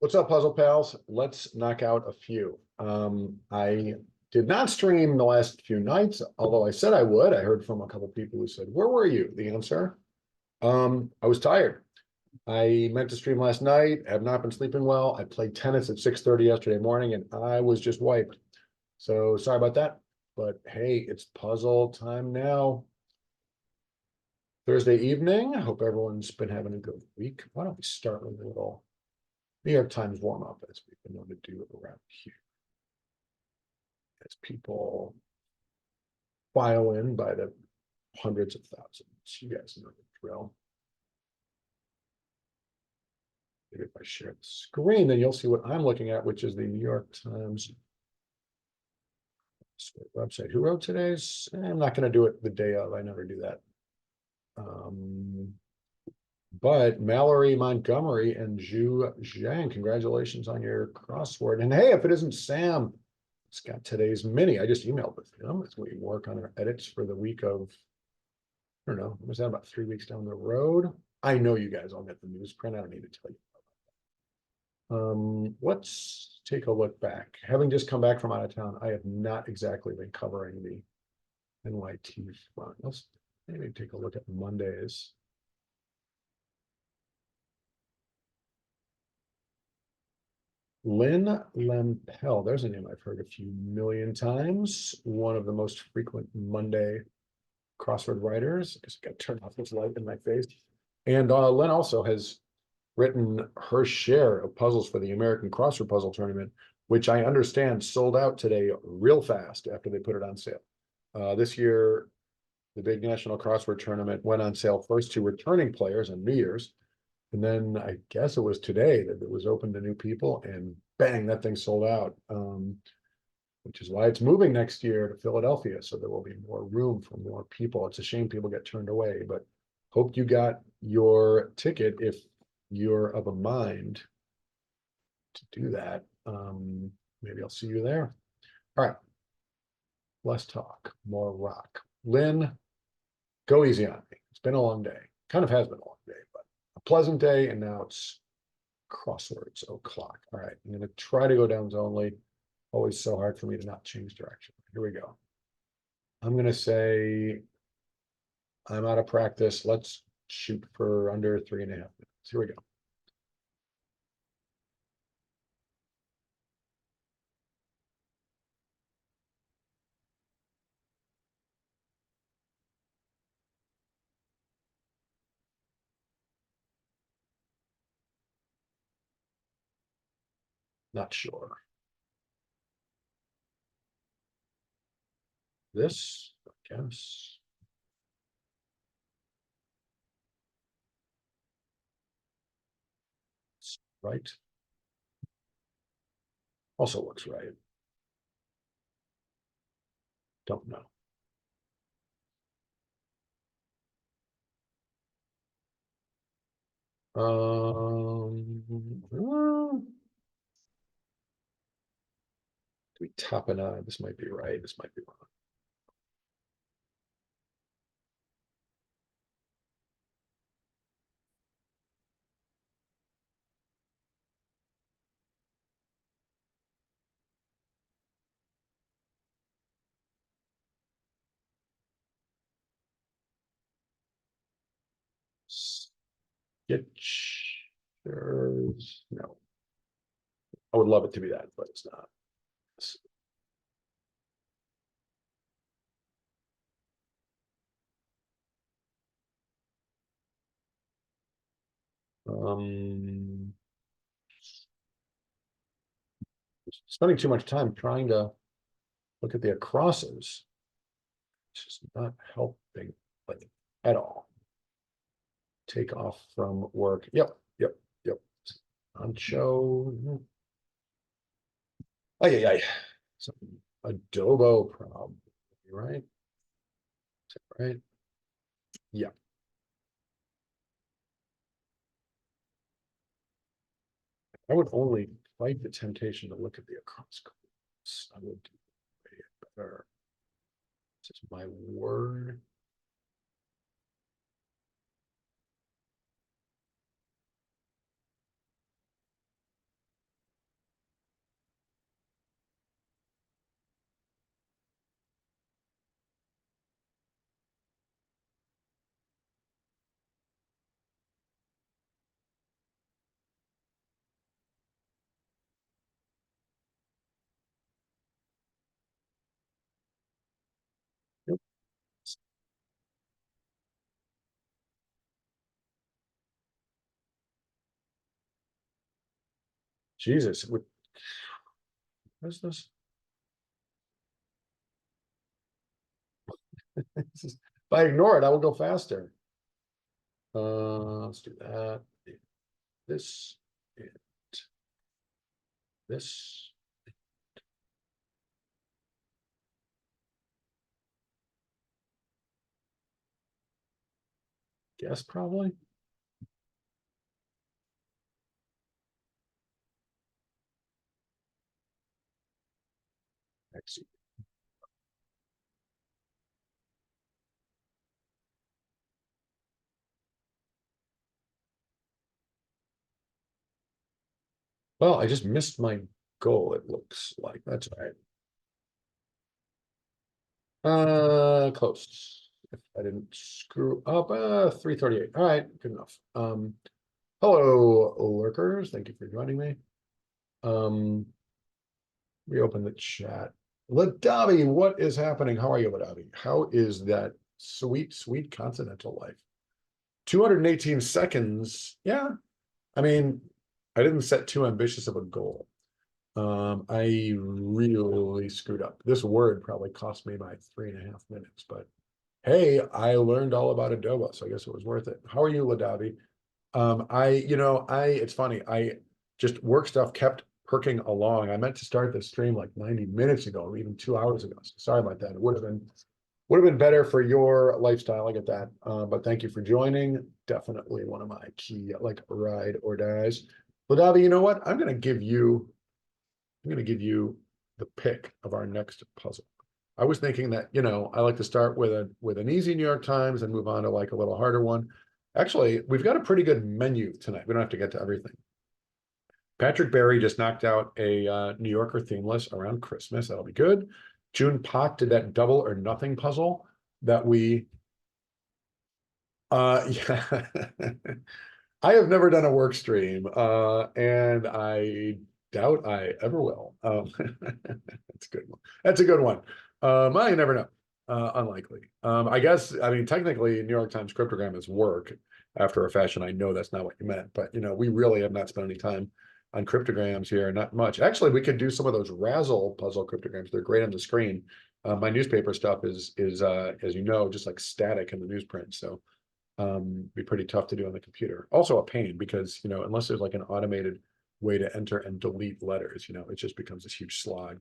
What's up, Puzzle Pals? Let's knock out a few. I did not stream the last few nights, although I said I would. I heard from a couple people who said, "Where were you?" The answer, I was tired. I meant to stream last night, have not been sleeping well. I played tennis at 6:30 yesterday morning, and I was just wiped. So sorry about that. But hey, it's puzzle time now. Thursday evening. I hope everyone's been having a good week. Why don't we start with a little New York Times warm up, as we've been known to do around here, as people file in by the hundreds of thousands. You guys know the drill. Maybe if I share the screen, then you'll see what I'm looking at, which is the New York Times website. Who wrote today's? I'm not going to do it the day of. I never do that. But Mallory Montgomery and Zhu Zhang, congratulations on your crossword. And hey, if it isn't Sam, it's got today's mini. I just emailed with him as we work on our edits for the week of, I don't know, was that about 3 weeks down the road? I know you guys all get the newsprint. I don't need to tell you. Let's take a look back. Having just come back from out of town, I have not exactly been covering the NYT front. Let's maybe take a look at Mondays. Lynn Lempel, there's a name I've heard a few million times. One of the most frequent Monday crossword writers. I guess I got to turn off this light in my face. And Lynn also has written her share of puzzles for the American Crossword Puzzle Tournament, which I understand sold out today real fast after they put it on sale. This year, the big National Crossword Tournament went on sale first to returning players on New Year's. And then I guess it was today that it was open to new people, and bang, that thing sold out. Which is why it's moving next year to Philadelphia, so there will be more room for more people. It's a shame people get turned away, but hope you got your ticket if you're of a mind to do that. Maybe I'll see you there. All right, less talk, more rock. Lynn, go easy on me. It's been a long day. Kind of has been a long day, but a pleasant day, and now it's crosswords o'clock. All right, I'm going to try to go downs only. Always so hard for me to not change direction. Here we go. I'm going to say I'm out of practice. Let's shoot for under 3.5 minutes. Here we go. Not sure. This, I guess. Right. Also looks right. Don't know. Do we top it on? This might be right. This might be wrong. Sketchers. No. I would love it to be that, but it's not. Spending too much time trying to look at the acrosses. It's just not helping, like, at all. Take off from work. Yep. On show. Oh yeah. Some adobo problem, right? Is that right? Yeah. I would only fight the temptation to look at the across codes. I would do way better. This is my word. Jesus, what is this? If I ignore it, I will go faster. Let's do that. This, and this. Guess probably. Actually, well, I just missed my goal, it looks like. That's all right. Close. If I didn't screw up, 338. All right, good enough. Hello, lurkers. Thank you for joining me. Reopen the chat. Ladavi, what is happening? How are you, Ladavi? How is that sweet, sweet continental life? 218 seconds. Yeah. I mean, I didn't set too ambitious of a goal. I really screwed up. This word probably cost me my 3.5 minutes, but hey, I learned all about Adobe, so I guess it was worth it. How are you, Ladavi? It's funny. I just work stuff kept perking along. I meant to start the stream like 90 minutes ago, or even 2 hours ago. So sorry about that. It would have been better for your lifestyle. I get that. But thank you for joining. Definitely one of my key like ride or dies. Ladavi, you know what? I'm gonna give you the pick of our next puzzle. I was thinking that, I like to start with an easy New York Times and move on to like a little harder one. Actually, we've got a pretty good menu tonight. We don't have to get to everything. Patrick Barry just knocked out a New Yorker themeless around Christmas. That'll be good. June Pak did that double or nothing puzzle that we yeah. I have never done a work stream, and I doubt I ever will. That's a good one. That's a good one. I never know. Unlikely. I guess, I mean, technically, New York Times cryptogram is work after a fashion. I know that's not what you meant, but we really have not spent any time on cryptograms here. Not much. Actually, we could do some of those Razzle puzzle cryptograms. They're great on the screen. My newspaper stuff is as you know, just like static in the newsprint. So be pretty tough to do on the computer. Also a pain because, unless there's like an automated way to enter and delete letters, it just becomes this huge slog.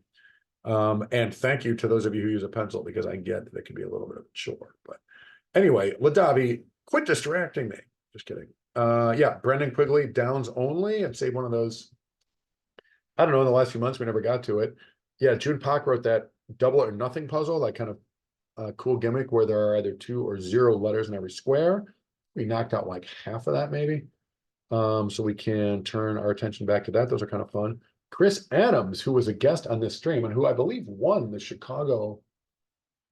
And thank you to those of you who use a pencil because I get that it can be a little bit of a chore. But anyway, Ladavi, quit distracting me. Just kidding. Yeah, Brendan Quigley, downs only. I'd say one of those, I don't know, in the last few months, we never got to it. Yeah, June Pak wrote that double or nothing puzzle, that kind of cool gimmick where there are either 2 or 0 letters in every square. We knocked out like half of that maybe. So we can turn our attention back to that. Those are kind of fun. Chris Adams, who was a guest on this stream and who I believe won the Chicago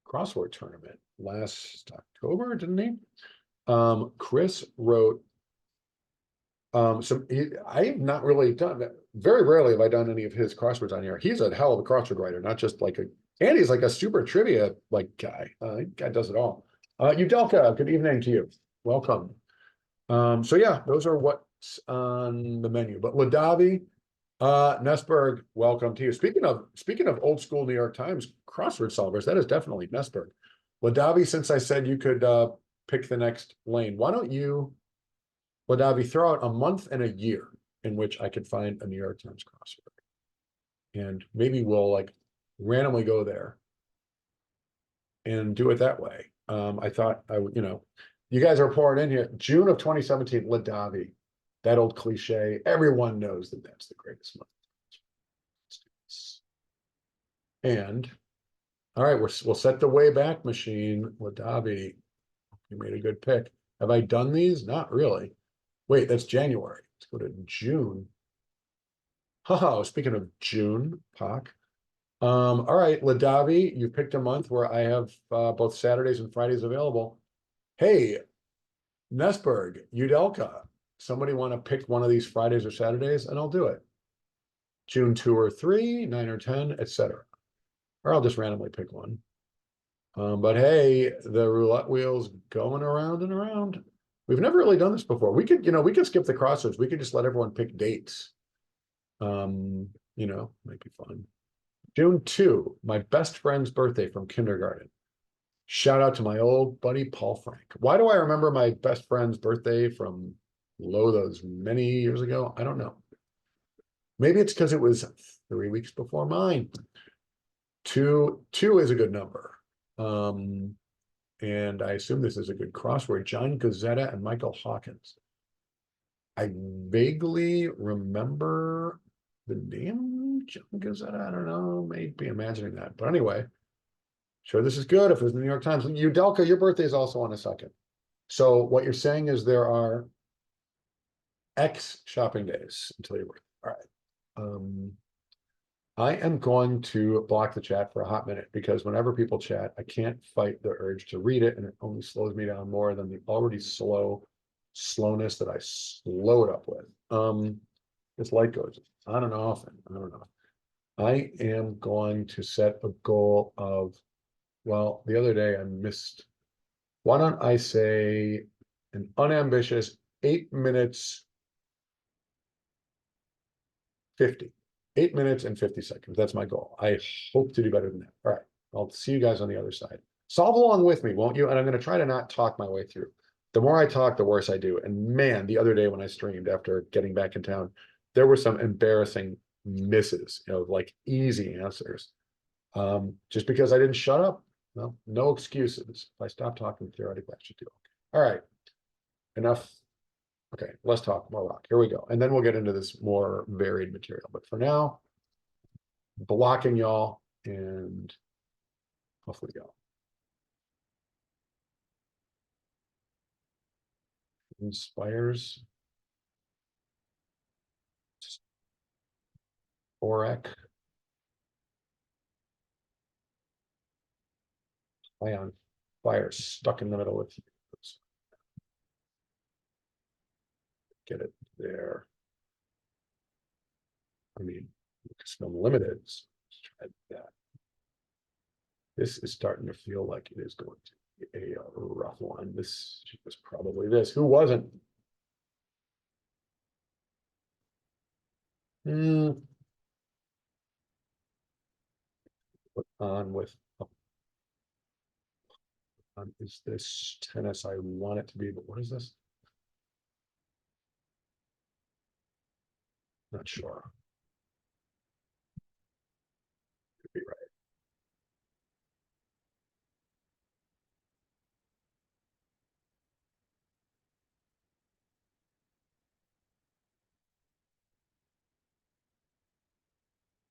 crossword tournament last October, didn't he? Chris wrote I have not really done that. Very rarely have I done any of his crosswords on here. He's a hell of a crossword writer, not just like and he's like a super trivia like guy. Guy does it all. Udelka, good evening to you. Welcome. So yeah, those are what's on the menu. But Ladavi, Nesberg, welcome to you. Speaking of old school New York Times crossword solvers, that is definitely Nesberg. Ladavi, since I said you could pick the next lane, why don't you, Ladavi, throw out a month and a year in which I could find a New York Times crossword, and maybe we'll like randomly go there and do it that way. I thought I would, you guys are pouring in here. June of 2017, Ladavi, that old cliche. Everyone knows that that's the greatest month. And all right, we'll set the way back machine. Ladavi, you made a good pick. Have I done these? Not really. Wait, that's January. Let's go to June. Oh, speaking of June, Pak. All right, Ladavi, you picked a month where I have both Saturdays and Fridays available. Hey, Nesberg, Udelka, somebody want to pick one of these Fridays or Saturdays, and I'll do it. June 2 or 3, 9 or 10, etc. Or I'll just randomly pick one. But hey, the roulette wheel's going around and around. We've never really done this before. We could skip the crosswords. We could just let everyone pick dates. Might be fun. June 2, my best friend's birthday from kindergarten. Shout out to my old buddy Paul Frank. Why do I remember my best friend's birthday from those many years ago? I don't know. Maybe it's because it was 3 weeks before mine. Two is a good number. And I assume this is a good crossword. John Gazzetta and Michael Hawkins. I vaguely remember the name John Gazzetta. I don't know, maybe imagining that. But anyway, sure, this is good if it was the New York Times. Udelka, your birthday is also on a second. So what you're saying is there are X shopping days until your birthday. All right. I am going to block the chat for a hot minute because whenever people chat, I can't fight the urge to read it, and it only slows me down more than the already slowness that I slow it up with. This light goes on and off, and I don't know. I am going to set a goal of, well, the other day I missed. Why don't I say an unambitious 8 minutes 50. 8 minutes and 50 seconds. That's my goal. I hope to do better than that. All right. I'll see you guys on the other side. Solve along with me, won't you? And I'm going to try to not talk my way through. The more I talk, the worse I do. And man, the other day when I streamed after getting back in town, there were some embarrassing misses, like easy answers. Just because I didn't shut up. Well, no excuses. If I stop talking theoretically, I should do okay. All right. Enough. Okay, let's talk more rock. Here we go. And then we'll get into this more varied material. But for now, blocking y'all and off we go. Inspires. Orek. Ion fire stuck in the middle with you. Get it there. I mean, Lucasfilm Limited. Let's try that. This is starting to feel like it is going to be a rough one. This was probably this. Who wasn't? Put on with is this tennis? I want it to be, but what is this? Not sure. Could be right.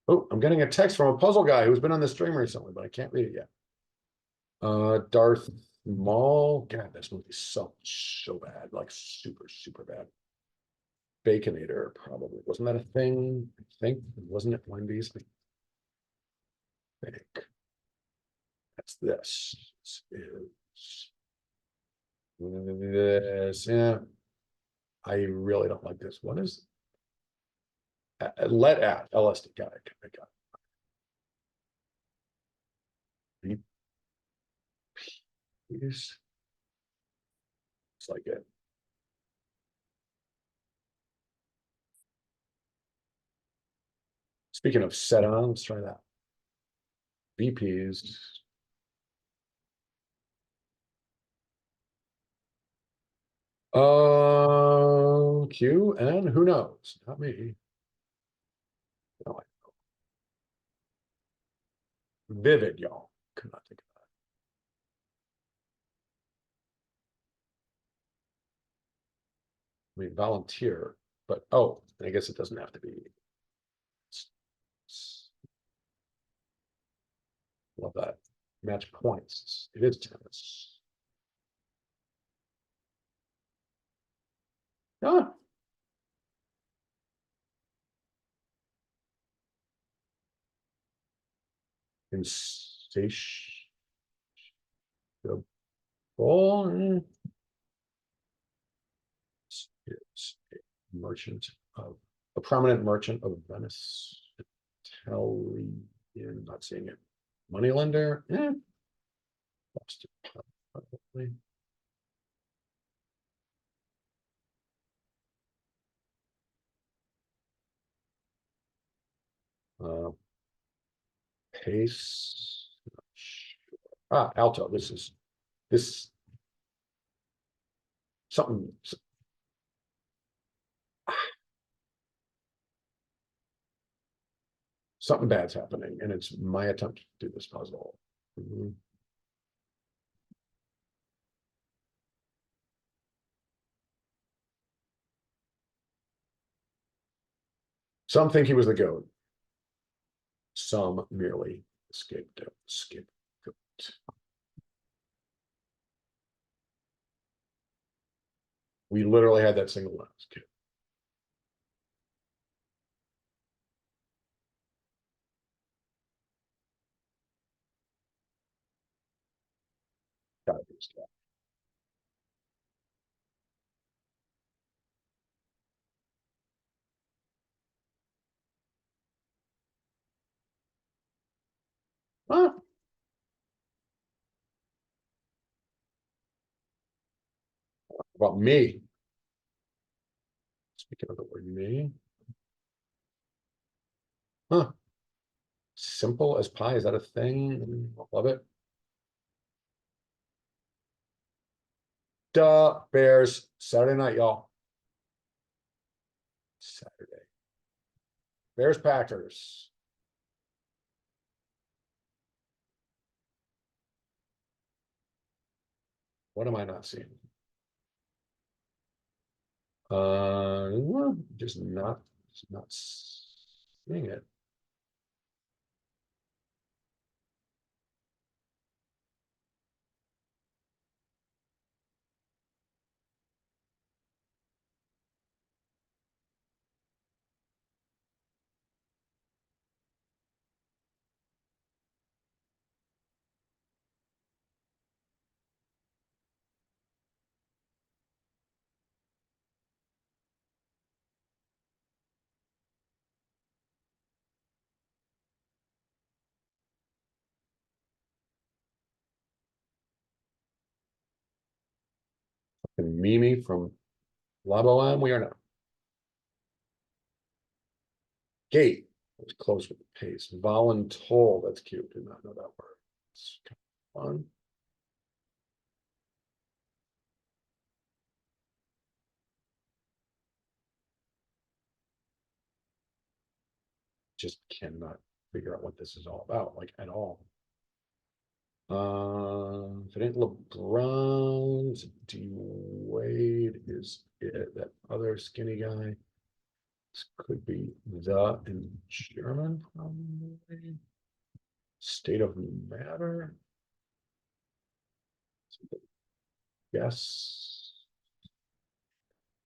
Oh, I'm getting a text from a puzzle guy who's been on the stream recently, but I can't read it yet. Darth Maul. God, this movie's so bad, like super bad. Baconator, probably. Wasn't that a thing? I think. Wasn't it Wendy's? I think. That's this. This. Yeah. I really don't like this. What is let at LSD? Got it. It's like it. Speaking of set on, let's try that. VPs. Q and who knows? Not me. No, Vivid, y'all. Could not think of that. I mean, volunteer, but oh, I guess it doesn't have to be. Love that. Match points. It is tennis. Ah. Insatiable. Is a merchant of a prominent merchant of Venice. Italian, not seeing it. Moneylender. Lost it probably. Uh, pace. Alto. This something. Something bad's happening, and it's my attempt to do this puzzle. Mhm. Some think he was the goat. Some merely escaped out. Scapegoat. We literally had that single last kid. Gotta be this guy. Huh? About me. Speaking of the word me. Huh. Simple as pie. Is that a thing? Love it. Duh. Bears. Saturday night, y'all. Saturday. Bears Packers. What am I not seeing? Well, just not seeing it. And Mimi from Laboam, we are not. Gate. It's close with the pace. Voluntol. That's cute. Did not know that word. It's kind of fun. Just cannot figure out what this is all about, like at all. If it ain't LeBron, D Wade is it, that other skinny guy. This could be the in German, probably. State of matter. Yes.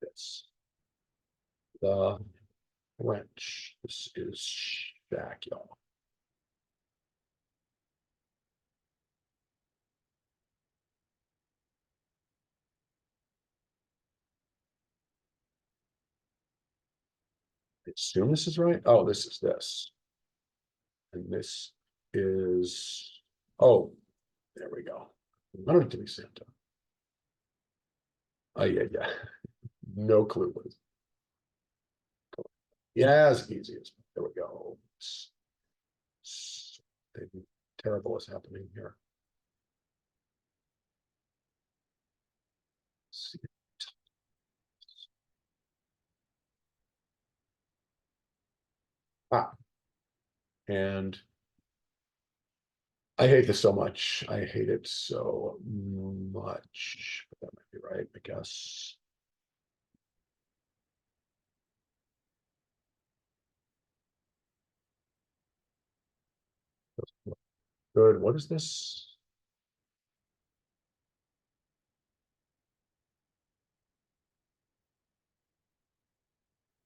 Yes. The French. This is Shaq, y'all. I assume this is right. Oh, this is this. And this is, oh, there we go. I don't need to be Santa. Oh, yeah, yeah. No clue what is. Yeah, as easy as there we go. Something terrible is happening here. Ah, and I hate this so much. I hate it so much. But that might be right, I guess. Good. What is this?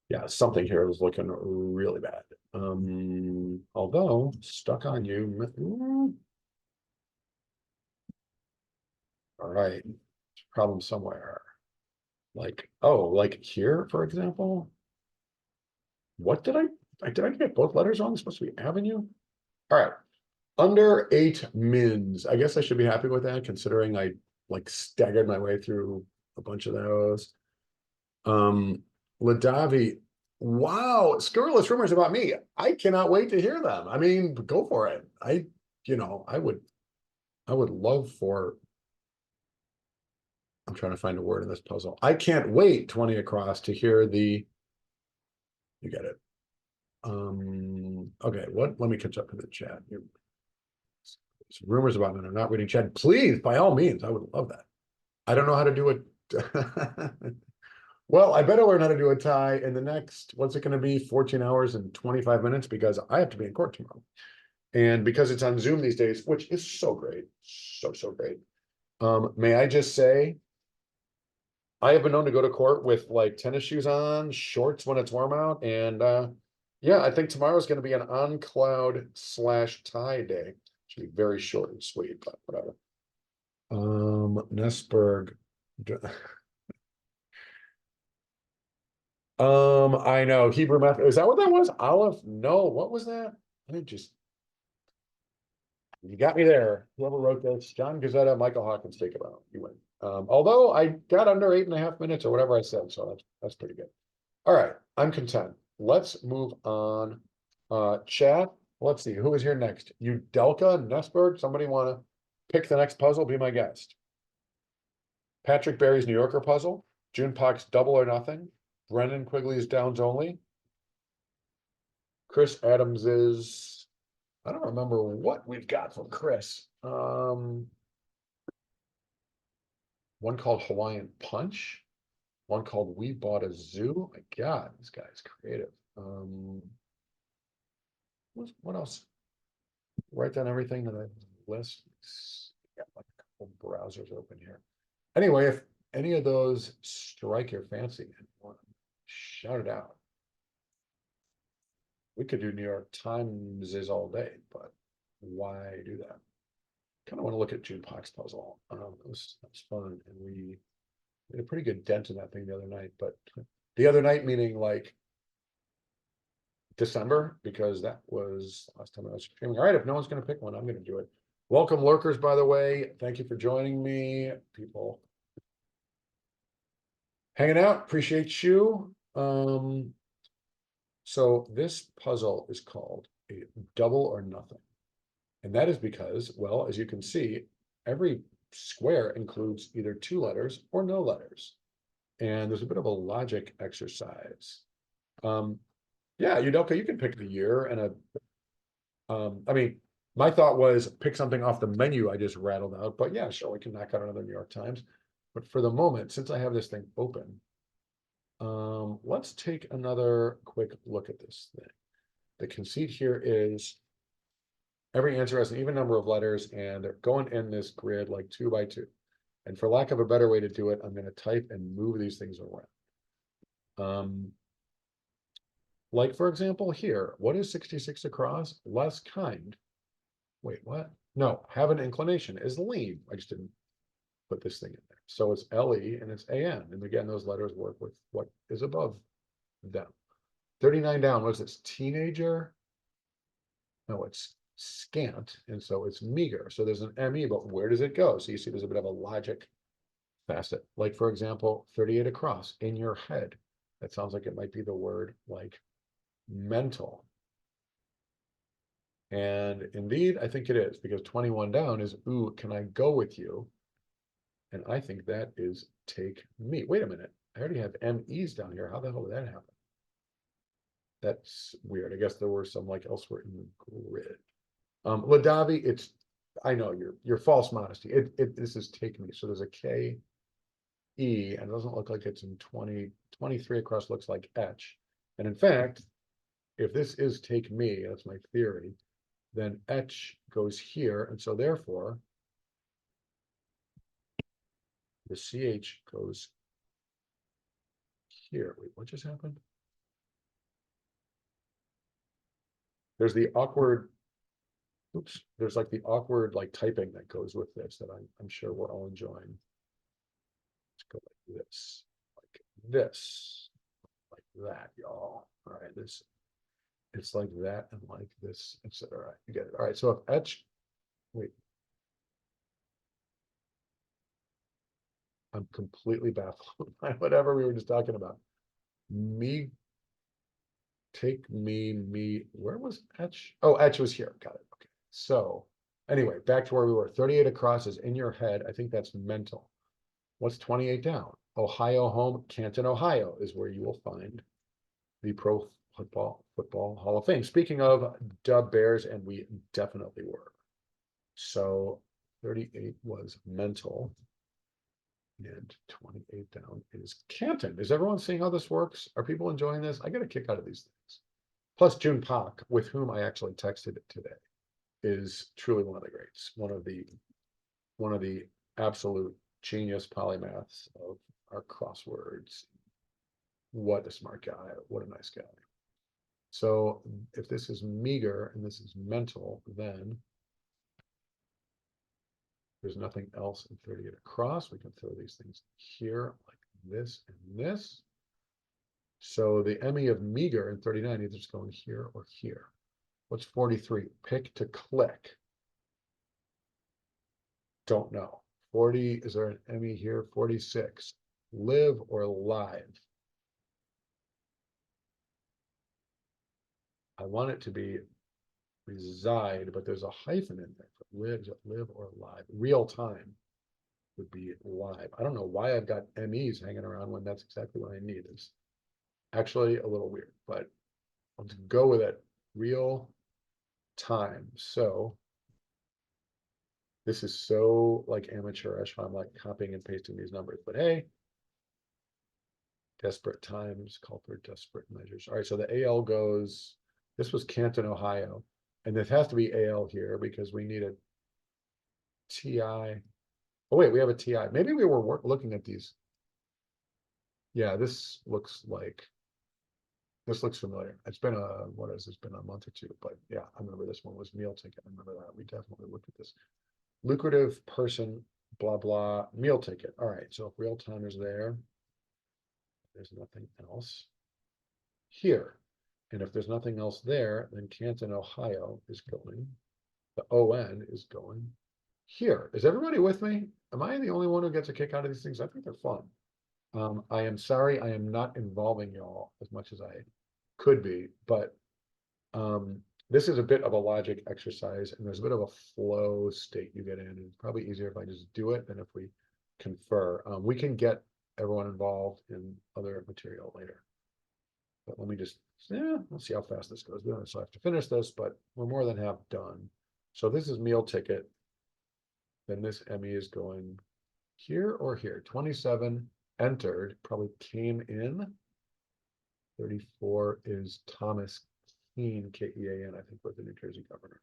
Yeah, something here is looking really bad. Although stuck on you. All right. Problem somewhere. Like, oh, like here, for example. What did I get both letters wrong? It's supposed to be Avenue. All right. Under 8 mins. I guess I should be happy with that considering I like staggered my way through a bunch of those. Ladavi Wow, scurrilous rumors about me. I cannot wait to hear them. I mean, go for it. I would love for, I'm trying to find a word in this puzzle. I can't wait 20 across to hear you get it. Okay, let me catch up to the chat. Rumors about me. I'm not reading chat. Please, by all means, I would love that. I don't know how to do it. Well, I better learn how to do a tie in the next, what's it going to be, 14 hours and 25 minutes, because I have to be in court tomorrow. And because it's on Zoom these days, which is so great, so great. May I just say, I have been known to go to court with like tennis shoes on, shorts when it's warm out, and yeah, I think tomorrow is going to be an on cloud / tie day. Should be very short and sweet, but whatever. Nessberg. I know Hebrew math. Is that what that was? Aleph? No, what was that? I just, you got me there. Whoever wrote this, John Gazetta, Michael Hawkins, take it out. You win. Although I got under 8.5 minutes or whatever I said, so that's pretty good. All right, I'm content. Let's move on. Chat. Let's see who is here next. Udelka Nessberg. Somebody want to pick the next puzzle? Be my guest. Patrick Barry's New Yorker puzzle. June Park's Double or Nothing. Brendan Quigley's Downs Only. Chris Adams's, I don't remember what we've got from Chris. One called Hawaiian Punch. One called We Bought a Zoo. My God, this guy's creative. What else? Write down everything that I list. Got like a couple browsers open here. Anyway, if any of those strike your fancy, shout it out. We could do New York Times is all day, but why do that? Kind of want to look at June Park's puzzle. That's fun, and we did a pretty good dent in that thing the other night. But the other night meaning like December, because that was the last time I was streaming. All right, if no one's going to pick one, I'm going to do it. Welcome, lurkers, by the way. Thank you for joining me, people. Hanging out, appreciate you. So this puzzle is called a Double or Nothing. And that is because, well, as you can see, every square includes either 2 letters or no letters. And there's a bit of a logic exercise. Yeah, Udelka, you can pick the year and I mean, my thought was pick something off the menu I just rattled out, but yeah, sure, we can knock out another New York Times. But for the moment, since I have this thing open, let's take another quick look at this thing. The conceit here is every answer has an even number of letters and they're going in this grid like 2 by 2. And for lack of a better way to do it, I'm going to type and move these things around. Like for example, here, what is 66 across? Less kind. Wait, what? No, have an inclination is lean. I just didn't put this thing in there. So it's LE and it's AN. And again, those letters work with what is above them. 39 down, what's this? Teenager? No, it's scant. And so it's meager. So there's an ME, but where does it go? So you see there's a bit of a logic facet. Like for example, 38 across, in your head. That sounds like it might be the word like mental. And indeed, I think it is, because 21 down is, ooh, can I go with you? And I think that is take me. Wait a minute. I already have MEs down here. How the hell did that happen? That's weird. I guess there were some like elsewhere in the grid. Ladavi, it's, I know your false modesty. This is take me. So there's a K E and it doesn't look like it's in 20, 23 across looks like etch. And in fact, if this is take me, that's my theory, then etch goes here. And so therefore, the CH goes here. Wait, what just happened? There's the awkward, oops, there's like the awkward like typing that goes with this that I'm sure we're all enjoying. Let's go like this, like that, y'all. All right, this, it's like that and like this, etc. All right, you get it. All right, so if etch, wait, I'm completely baffled by whatever we were just talking about. Me, take me, where was Etch? Oh, Etch was here, got it, okay. So, anyway, back to where we were, 38 across is in your head, I think that's mental. What's 28 down? Ohio home, Canton, Ohio is where you will find the Pro Football Hall of Fame. Speaking of Dub Bears, and we definitely were. So 38 was mental. And 28 down is Canton. Is everyone seeing how this works? Are people enjoying this? I get a kick out of these things. Plus June Pak, with whom I actually texted today, is truly one of the greats. One of the absolute genius polymaths of our crosswords. What a smart guy. What a nice guy. So if this is meager and this is mental, then there's nothing else in 38 across. We can throw these things here like this and this. So the ME of meager in 39 either it's going here or here. What's 43? Pick to click. Don't know. 40, is there an ME here? 46. Live or live? I want it to be reside, but there's a hyphen in there for live or live. Real time would be live. I don't know why I've got MEs hanging around when that's exactly what I need. It's actually a little weird, but let's go with it. Real time. So this is so like amateurish. I'm like copying and pasting these numbers, but hey, desperate times call for desperate measures. All right, so the AL goes, this was Canton, Ohio, and this has to be AL here because we need a TI. Oh wait, we have a TI. Maybe we were looking at these. Yeah, this looks familiar. It's been what is this, been a month or two, but yeah, I remember this one was meal ticket. I remember that. We definitely looked at this. Lucrative person, blah, blah, meal ticket. All right, so if real time is there, there's nothing else here. And if there's nothing else there, then Canton, Ohio is going, the ON is going here. Is everybody with me? Am I the only one who gets a kick out of these things? I think they're fun. I am sorry, I am not involving y'all as much as I could be, but this is a bit of a logic exercise and there's a bit of a flow state you get in. And it's probably easier if I just do it than if we confer. We can get everyone involved in other material later. But let me just, let's see how fast this goes. We don't have to finish this, but we're more than half done. So this is meal ticket. Then this ME is going here or here. 27 entered, probably came in. 34 is Thomas Kean, K-E-A-N, I think, was the New Jersey governor.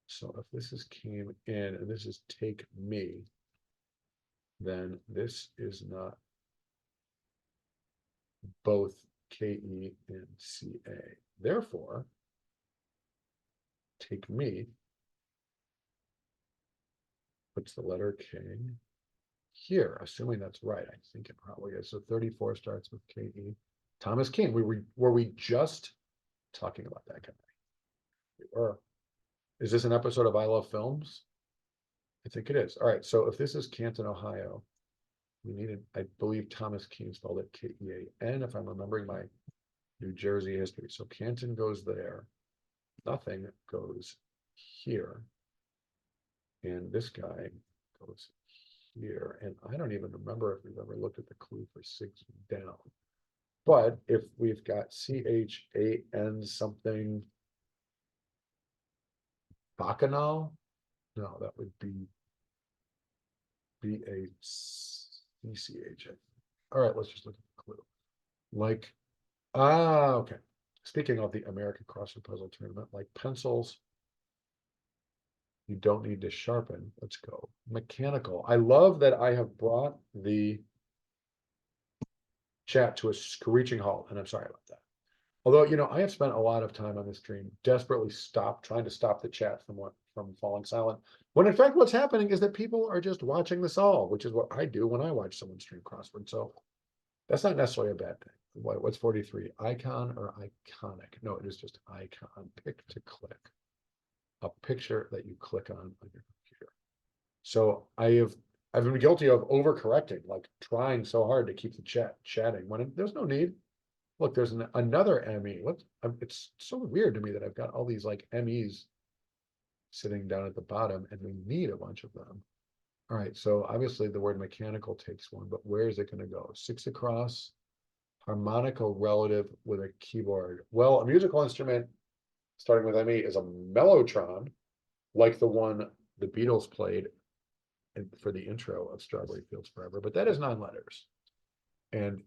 So if this is came in and this is take me, then this is not both K-E and C-A. Therefore, take me puts the letter K here, assuming that's right. I think it probably is. So 34 starts with K-E. Thomas Kean, were we just talking about that guy? Or is this an episode of I Love Films? I think it is. All right, so if this is Canton, Ohio, we needed, I believe Thomas Kean spelled it K-E-A-N, if I'm remembering my New Jersey history. So Canton goes there, nothing goes here. And this guy goes here. And I don't even remember if we've ever looked at the clue for 6 down. But if we've got C-H-A-N something, Bacchanal? No, that would be B-A-C-C-H. All right, let's just look at the clue. Like, okay. Speaking of the American Crossword Puzzle Tournament, like pencils, you don't need to sharpen. Let's go. Mechanical. I love that I have brought the chat to a screeching halt, and I'm sorry about that. Although, you know, I have spent a lot of time on this stream desperately trying to stop the chat from falling silent. When in fact, what's happening is that people are just watching this all, which is what I do when I watch someone stream crossword. So that's not necessarily a bad thing. What's 43? Icon or iconic? No, it is just icon. Pick to click. A picture that you click on your computer. So I've been guilty of overcorrecting, like trying so hard to keep the chat chatting when there's no need. Look, there's another ME. What? It's so weird to me that I've got all these like MEs sitting down at the bottom, and we need a bunch of them. All right, so obviously the word mechanical takes one, but where is it going to go? 6 across, harmonica relative with a keyboard. Well, a musical instrument starting with ME is a mellotron, like the one the Beatles played for the intro of Strawberry Fields Forever, but that is 9 letters. And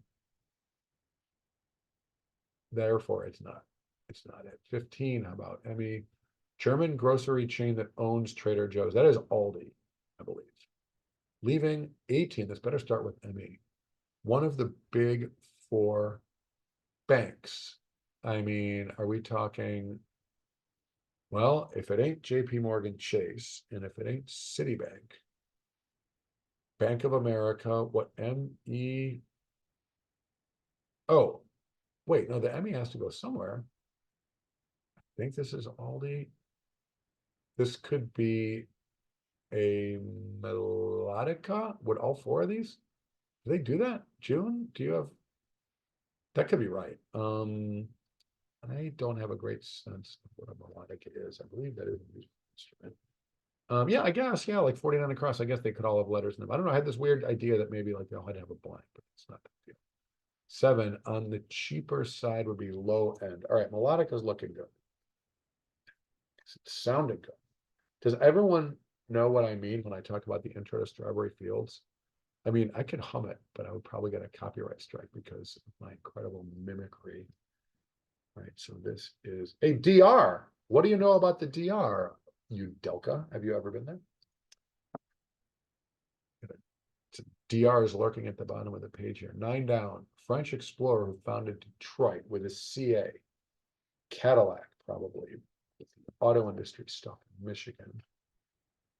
therefore it's not. It's not it. 15, how about ME? German grocery chain that owns Trader Joe's. That is Aldi, I believe. Leaving 18, this better start with ME. One of the big 4 banks. I mean, are we talking, well, if it ain't JP Morgan Chase, and if it ain't Citibank, Bank of America, what ME? Oh, wait, no, the ME has to go somewhere. I think this is Aldi. This could be a melodica. Would all 4 of these? Do they do that? June, do you have? That could be right. I don't have a great sense of what a melodica is. I believe that is a musical instrument. Yeah, I guess, yeah, like 49 across. I guess they could all have letters in them. I don't know. I had this weird idea that maybe like they all had to have a blank, but it's not the deal. 7 on the cheaper side would be low end. All right, melodica is looking good. It's sounding good. Does everyone know what I mean when I talk about the intro to Strawberry Fields? I mean, I could hum it, but I would probably get a copyright strike because of my incredible mimicry. All right, so this is a DR. What do you know about the DR, you Delca? Have you ever been there? DR is lurking at the bottom of the page here. 9 down. French explorer who founded Detroit with a CA. Cadillac, probably. Auto industry stuff in Michigan.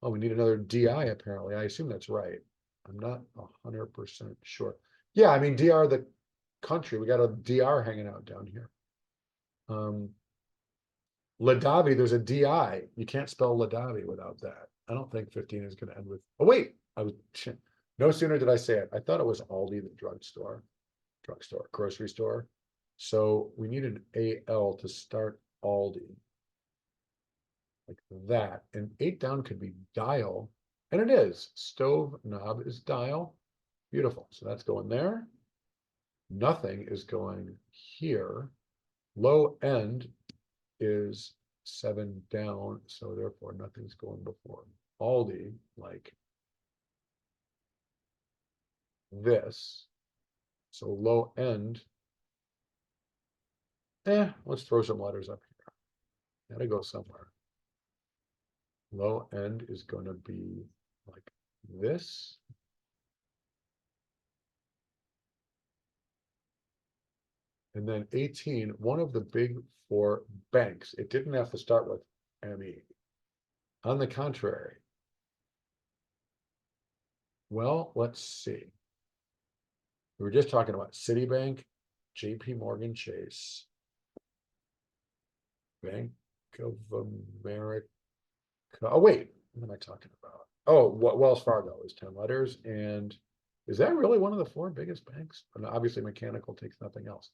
Oh, we need another DI apparently. I assume that's right. I'm not 100% sure. Yeah, I mean, DR, the country, we got a DR hanging out down here. Ladavi, there's a DI. You can't spell Ladavi without that. I don't think 15 is going to end with, oh, wait, no sooner did I say it. I thought it was Aldi, the drugstore, grocery store. So we need an AL to start Aldi. Like that. And 8 down could be dial. And it is. Stove knob is dial. Beautiful. So that's going there. Nothing is going here. Low end is 7 down. So therefore nothing's going before Aldi, like this. So low end. Let's throw some letters up here. Gotta go somewhere. Low end is going to be like this. And then 18, one of the big 4 banks. It didn't have to start with ME. On the contrary. Well, let's see. We were just talking about Citibank, JP Morgan Chase, Bank of America. Oh, wait, what am I talking about? Oh, Wells Fargo is 10 letters. And is that really one of the 4 biggest banks? And obviously mechanical takes nothing else.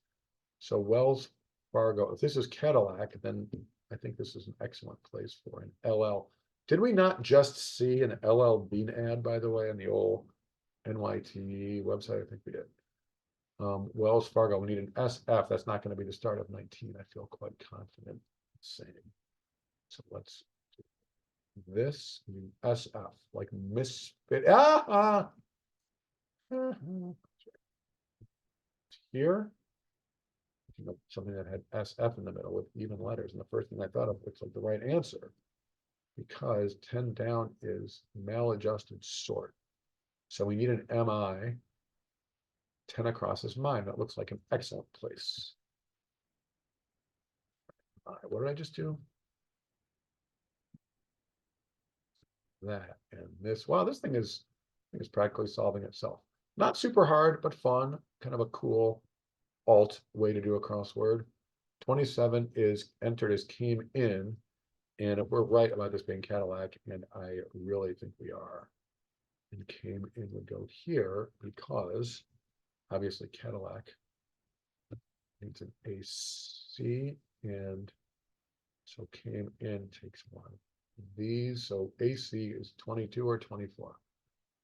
So Wells Fargo, if this is Cadillac, then I think this is an excellent place for an LL. Did we not just see an LL Bean ad, by the way, on the old NYT website? I think we did. Wells Fargo, we need an SF. That's not going to be the start of 19. I feel quite confident saying. So let's do this SF, like misfit. Here. Something that had SF in the middle with even letters. And the first thing I thought of looks like the right answer because 10 down is maladjusted sort. So we need an MI. 10 across is mine. That looks like an excellent place. What did I just do? That and this. Wow, this thing is practically solving itself. Not super hard, but fun. Kind of a cool alt way to do a crossword. 27 is entered as came in. And if we're right about this being Cadillac, and I really think we are, and came in would go here because obviously Cadillac needs an AC, and so came in, takes one. These, so AC is 22 or 24.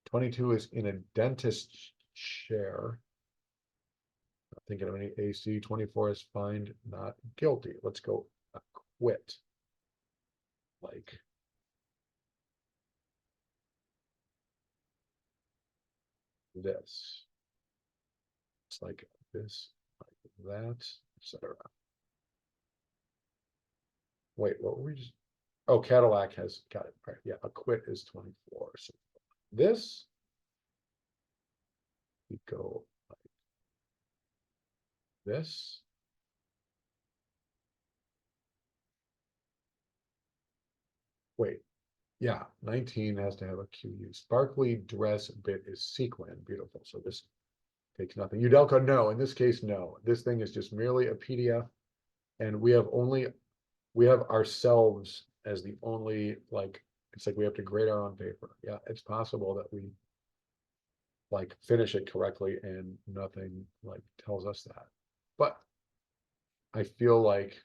22 is in a dentist chair. Not thinking of any AC. 24 is find not guilty. Let's go acquit. Like this. It's like this, like that, etc. Wait, what were we just? Oh, Cadillac has got it. Right. Yeah, acquit is 24. So this, we go like this. Wait, yeah, 19 has to have a QU. Sparkly dress bit is sequin. Beautiful. So this takes nothing. Udelka, no. In this case, no. This thing is just merely a PDF, and we have ourselves as the only, like, it's like we have to grade our own paper. Yeah, it's possible that we like finish it correctly and nothing like tells us that. But I feel like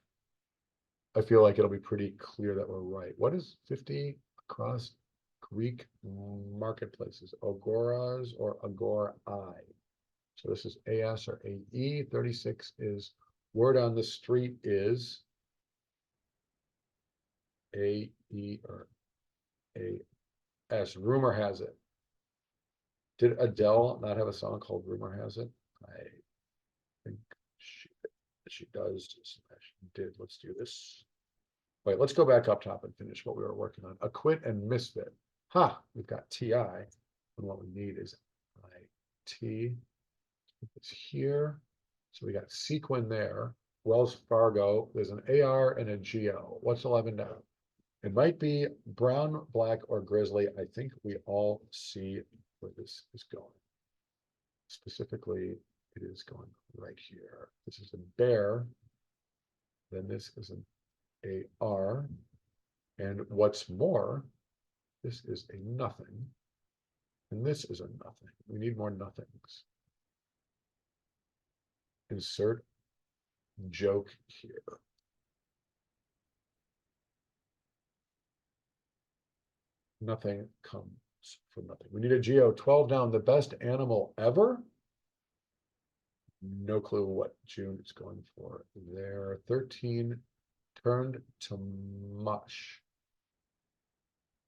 it'll be pretty clear that we're right. What is 50 across Greek marketplaces? Agoras or Agora I? So this is AS or AE. 36 is word on the street is AE or AS. Rumor has it. Did Adele not have a song called Rumor Has It? I think she does. She did. Let's do this. Wait, let's go back up top and finish what we were working on. Acquit and misfit. Ha, we've got TI. And what we need is IT. It's here. So we got sequin there. Wells Fargo. There's an AR and a GO. What's 11 down? It might be brown, black, or grizzly. I think we all see where this is going. Specifically, it is going right here. This is a bear. Then this is an AR. And what's more, this is a nothing. And this is a nothing. We need more nothings. Insert joke here. Nothing comes from nothing. We need a geo 12 down. The best animal ever. No clue what June is going for there. 13 turned to mush.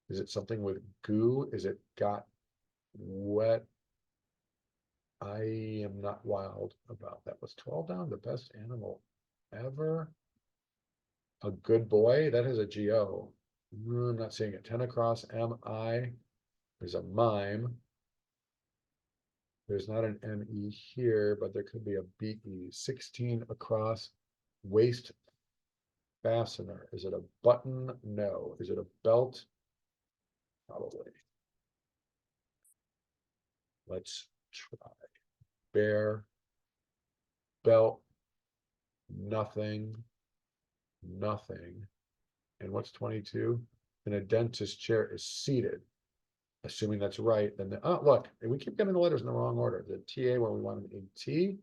Is it something with goo? Is it got wet? I am not wild about that. Was 12 down the best animal ever? A good boy? That has a GO. I'm not seeing it. 10 across MI. There's a mime. There's not an ME here, but there could be a BE. 16 across waist fastener. Is it a button? No. Is it a belt? Probably. Let's try. Bear, belt, nothing, nothing. And what's 22? And a dentist chair is seated. Assuming that's right, then oh look, we keep getting the letters in the wrong order. The TA where we want an AT.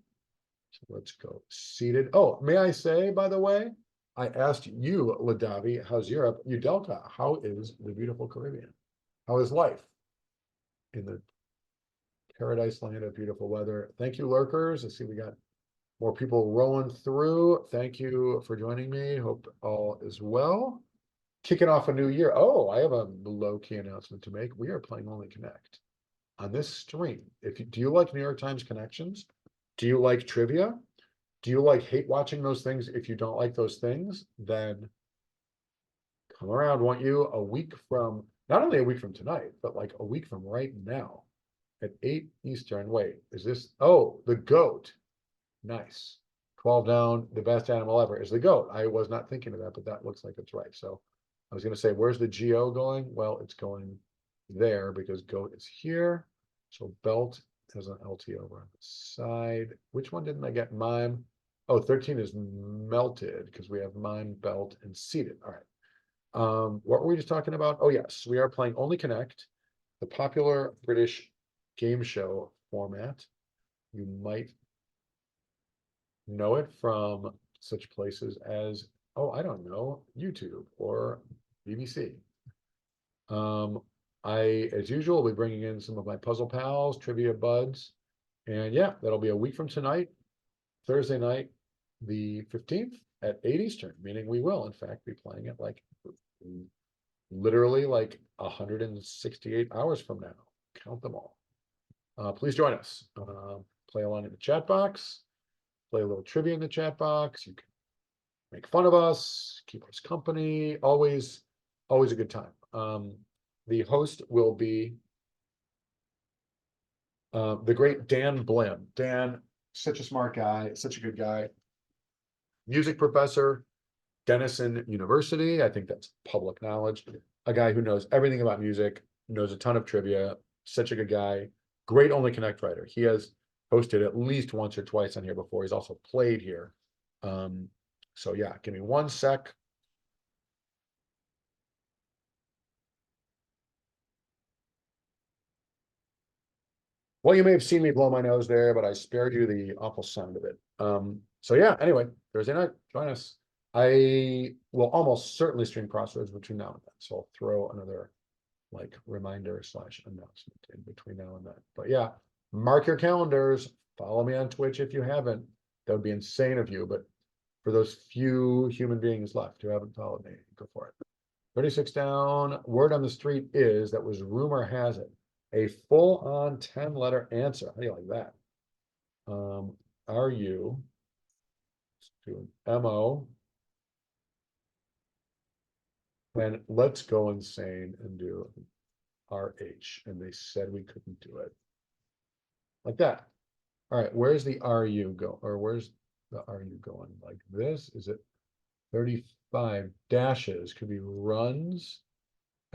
So let's go seated. Oh, may I say, by the way, I asked you, Ladavi, how's Europe? Udelka, how is the beautiful Caribbean? How is life in the paradise land of beautiful weather? Thank you, lurkers. I see we got more people rolling through. Thank you for joining me. Hope all is well. Kicking off a new year. Oh, I have a low-key announcement to make. We are playing Only Connect on this stream. Do you like New York Times connections? Do you like trivia? Do you like hate watching those things? If you don't like those things, then come around, won't you? A week from, not only a week from tonight, but like a week from right now at 8 Eastern. Wait, is this? Oh, the goat. Nice. 12 down, the best animal ever is the goat. I was not thinking of that, but that looks like it's right. So I was going to say, where's the GO going? Well, it's going there because goat is here. So belt has an LT over on the side. Which one didn't I get? Mime. Oh, 13 is melted because we have mime, belt, and seated. All right. What were we just talking about? Oh, yes, we are playing Only Connect, the popular British game show format. You might know it from such places as, oh, I don't know, YouTube or BBC. As usual, will be bringing in some of my puzzle pals, trivia buds. And yeah, that'll be a week from tonight, Thursday night, the 15th at 8 Eastern, meaning we will, in fact, be playing it like literally like 168 hours from now. Count them all. Please join us. Play along in the chat box, play a little trivia in the chat box. You can make fun of us, keep us company. Always a good time. The host will be the great Dan Blim. Dan, such a smart guy, such a good guy. Music professor, Denison University. I think that's public knowledge. A guy who knows everything about music, knows a ton of trivia, such a good guy. Great Only Connect writer. He has hosted at least once or twice on here before. He's also played here. So yeah, give me one sec. Well, you may have seen me blow my nose there, but I spared you the awful sound of it. So yeah, anyway, Thursday night, join us. I will almost certainly stream Crossroads between now and then. So I'll throw another like reminder / announcement in between now and then. But yeah, mark your calendars. Follow me on Twitch if you haven't. That would be insane of you, but for those few human beings left who haven't followed me, go for it. 36 down. Word on the street is that was rumor has it. A full-on 10-letter answer. How do you like that? Are you doing MO? And let's go insane and do RH. And they said we couldn't do it. Like that. All right, where's the RU go? Or where's the RU going? Like this? Is it 35 dashes? Could be runs.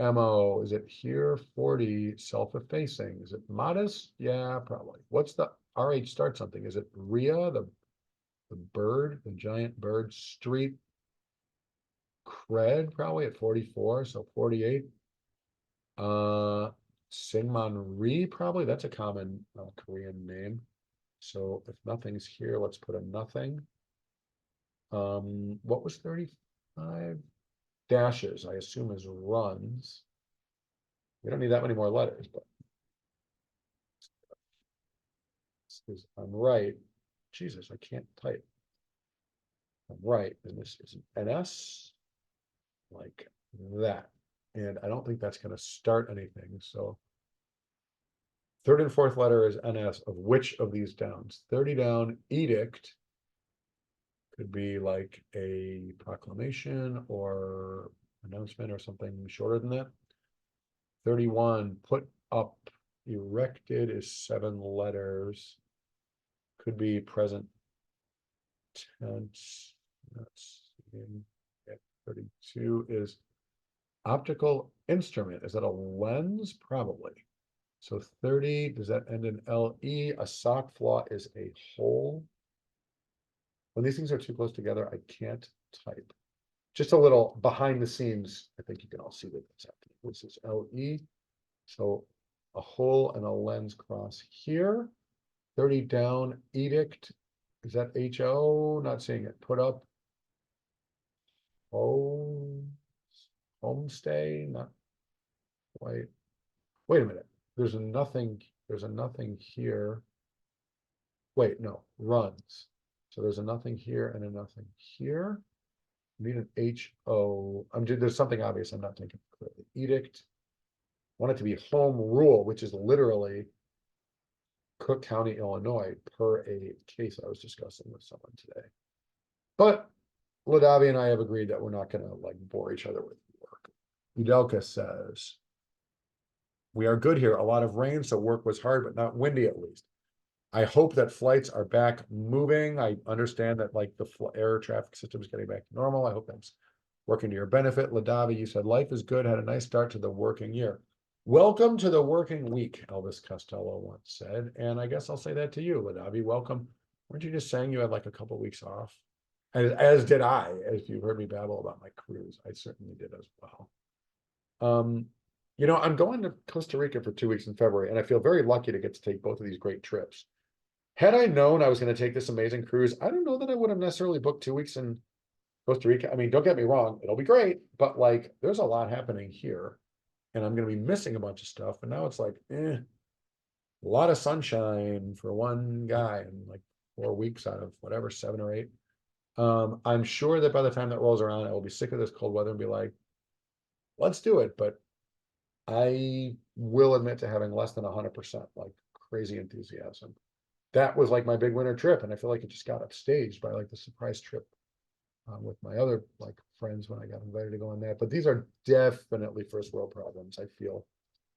MO, is it here? 40 self-effacing. Is it modest? Yeah, probably. What's the RH start something? Is it Rhea, the bird, the giant bird? Street cred, probably at 44, so 48. Singman Rhee, probably. That's a common Korean name. So if nothing's here, let's put a nothing. What was 35? Dashes, I assume is runs. We don't need that many more letters, but I'm right. Jesus, I can't type. I'm right, and this is an NS like that. And I don't think that's going to start anything. So third and fourth letter is NS of which of these downs? 30 down, edict could be like a proclamation or announcement or something shorter than that. 31, put up, erected is 7 letters. Could be present tense. That's in 32 is optical instrument. Is that a lens? Probably. So 30, does that end in LE? A sock flaw is a hole. When these things are too close together, I can't type. Just a little behind the scenes. I think you can all see that that's happening. This is LE. So a hole and a lens cross here. 30 down, edict. Is that HO? Not seeing it. Put up. Oh, homestay, not quite. Wait a minute. There's a nothing here. Wait, no, runs. So there's a nothing here and a nothing here. Need an HO. There's something obvious I'm not thinking clearly. Edict. Want it to be home rule, which is literally Cook County, Illinois, per a case I was discussing with someone today. But Ladavi and I have agreed that we're not going to like bore each other with work. Udelka says, we are good here. A lot of rain, so work was hard, but not windy at least. I hope that flights are back moving. I understand that like the air traffic system is getting back to normal. I hope that's working to your benefit. Ladavi, you said life is good, had a nice start to the working year. Welcome to the working week, Elvis Costello once said. And I guess I'll say that to you, Ladavi. Welcome. Weren't you just saying you had like a couple of weeks off? As did I, as you heard me babble about my cruise. I certainly did as well. I'm going to Costa Rica for 2 weeks in February, and I feel very lucky to get to take both of these great trips. Had I known I was going to take this amazing cruise, I don't know that I would have necessarily booked 2 weeks in Costa Rica. I mean, don't get me wrong, it'll be great, but like there's a lot happening here and I'm going to be missing a bunch of stuff. And now it's like, a lot of sunshine for one guy and like 4 weeks out of whatever, 7 or 8. I'm sure that by the time that rolls around, I will be sick of this cold weather and be like, let's do it. But I will admit to having less than 100%, like crazy enthusiasm. That was like my big winter trip. And I feel like it just got upstaged by like the surprise trip with my other like friends when I got invited to go on that. But these are definitely first world problems. I feel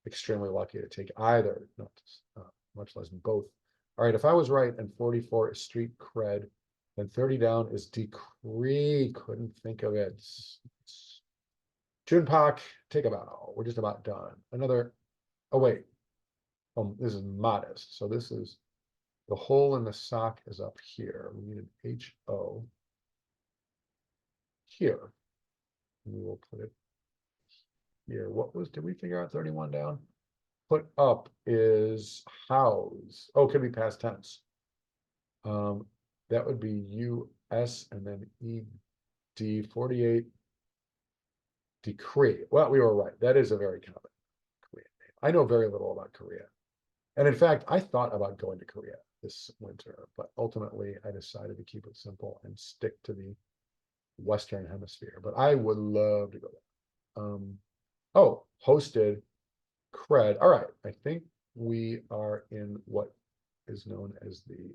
extremely lucky to take either, not much less both. All right, if I was right and 44 is street cred, then 30 down is decree. Couldn't think of it. Junpak, take a bow. We're just about done. Another, oh wait. This is modest. So this is the hole in the sock is up here. We need an HO here. And we will put it here. Did we figure out 31 down? Put up is house. Oh, could be past tense. That would be US and then ED 48 decree. Well, we were right. That is a very common Korean name. I know very little about Korea. And in fact, I thought about going to Korea this winter, but ultimately I decided to keep it simple and stick to the Western Hemisphere. But I would love to go there. Oh, hosted cred. All right. I think we are in what is known as the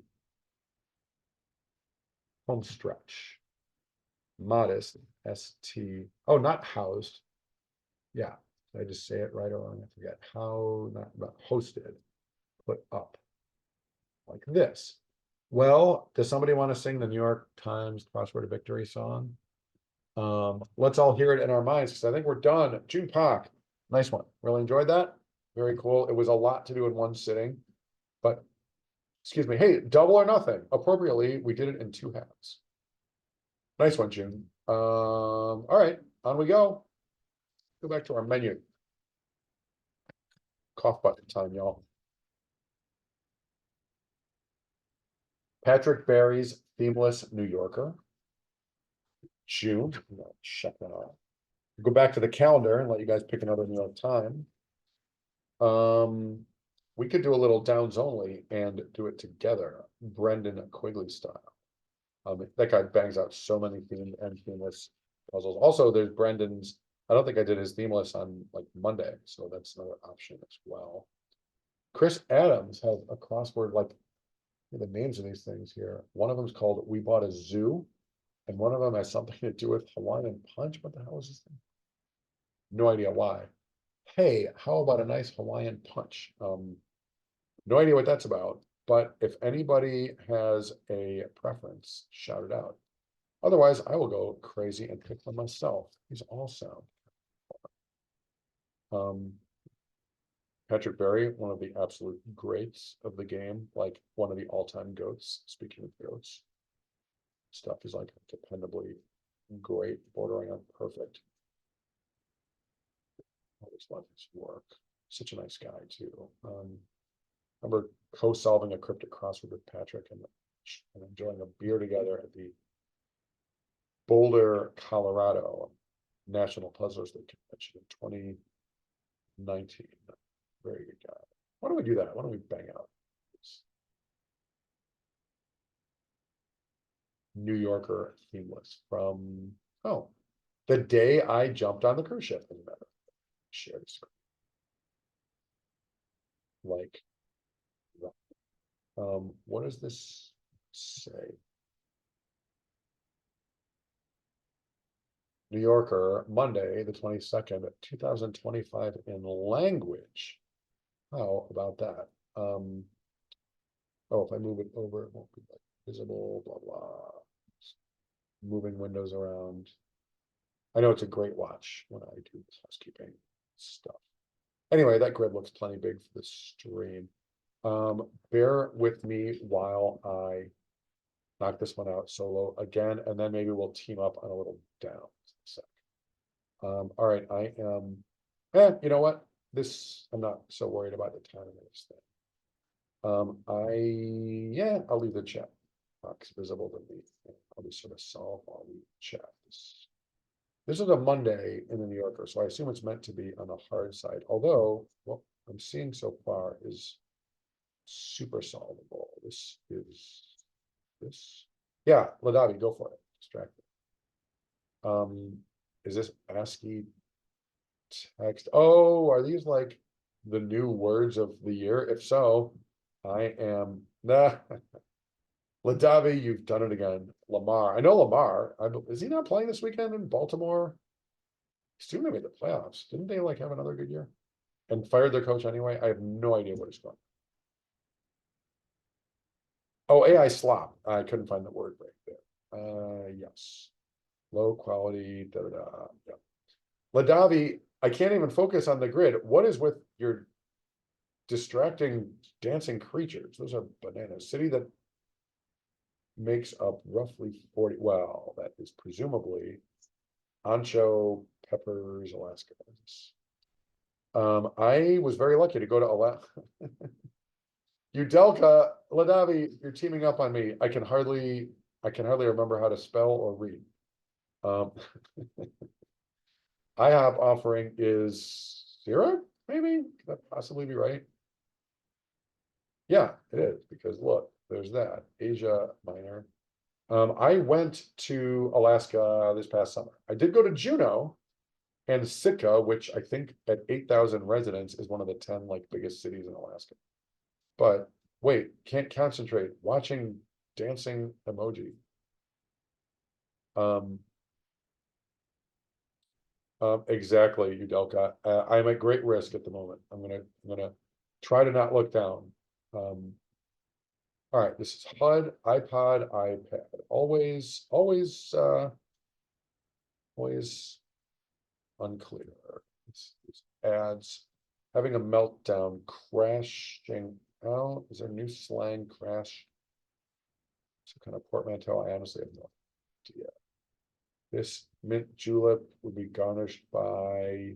home stretch. Modest, ST. Oh, not housed. Yeah. Did I just say it right or wrong? I forget. How, not about hosted, put up like this. Well, does somebody want to sing the New York Times Crossword Victory song? Let's all hear it in our minds because I think we're done. June Park, nice one. Really enjoyed that. Very cool. It was a lot to do in one sitting, but excuse me. Hey, double or nothing. Appropriately, we did it in 2 halves. Nice one, June. All right, on we go. Go back to our menu. Cough button time, y'all. Patrick Barry's Themeless New Yorker. June. Check that out. Go back to the calendar and let you guys pick another New York time. We could do a little downs only and do it together, Brendan Quigley style. That guy bangs out so many themed and themeless puzzles. Also, there's Brendan's. I don't think I did his themeless on like Monday, so that's another option as well. Chris Adams has a crossword like the names of these things here. One of them is called "We Bought a Zoo," and one of them has something to do with Hawaiian Punch. What the hell is this thing? No idea why. Hey, how about a nice Hawaiian Punch? No idea what that's about, but if anybody has a preference, shout it out. Otherwise, I will go crazy and pick them myself. These all sound. Patrick Barry, one of the absolute greats of the game, like one of the all-time goats. Speaking of goats, stuff is like dependably great, bordering on perfect. Always love his work. Such a nice guy too. Remember co-solving a cryptic crossword with Patrick and enjoying a beer together at the Boulder, Colorado National Puzzlers League Convention in 2019. Very good guy. Why don't we do that? Why don't we bang out New Yorker themeless from the day I jumped on the cruise ship, as a matter of fact. Shared screen. Like what does this say? New Yorker, Monday, the 22nd, 2025 in language. How about that? Oh, if I move it over, it won't be like visible, blah, blah. Moving windows around. I know it's a great watch when I do this housekeeping stuff. Anyway, that grid looks plenty big for the stream. Bear with me while I knock this one out solo again, and then maybe we'll team up on a little down. All right, I am, you know what? I'm not so worried about the timing of this thing. Yeah, I'll leave the chat box visible to me. I'll just sort of solve while we chat. This is a Monday in the New Yorker, so I assume it's meant to be on the hard side, although what I'm seeing so far is super solvable. This is this. Yeah, Ladavi, go for it. Distracted. Is this ASCII text? Oh, are these like the new words of the year? If so, I am nah. Ladavi, you've done it again. Lamar, I know Lamar. Is he not playing this weekend in Baltimore? He's still gonna be in the playoffs. Didn't they like have another good year? And fired their coach anyway? I have no idea what he's going. Oh, AI slop. I couldn't find the word right there. Yes. Low quality, da da da. Yeah. Ladavi, I can't even focus on the grid. What is with your distracting dancing creatures? Those are bananas. City that makes up roughly 40. Well, that is presumably Ancho, Peppers, Alaska. I was very lucky to go to Alaska. Udelka, Ladavi, you're teaming up on me. I can hardly remember how to spell or read. Um, IHOP offering is 0, maybe? Could that possibly be right? Yeah, it is, because look, there's that. Asia Minor. I went to Alaska this past summer. I did go to Juneau and Sitka, which I think at 8,000 residents is one of the 10 like biggest cities in Alaska. But wait, can't concentrate. Watching dancing emoji. Um, exactly, Udelka. I'm at great risk at the moment. I'm gonna try to not look down. All right, this is HUD, iPod, iPad. Always unclear. It's ads having a meltdown, crashing out. Is there new slang? Crash? Some kind of portmanteau. I honestly have no idea. This mint julep would be garnished by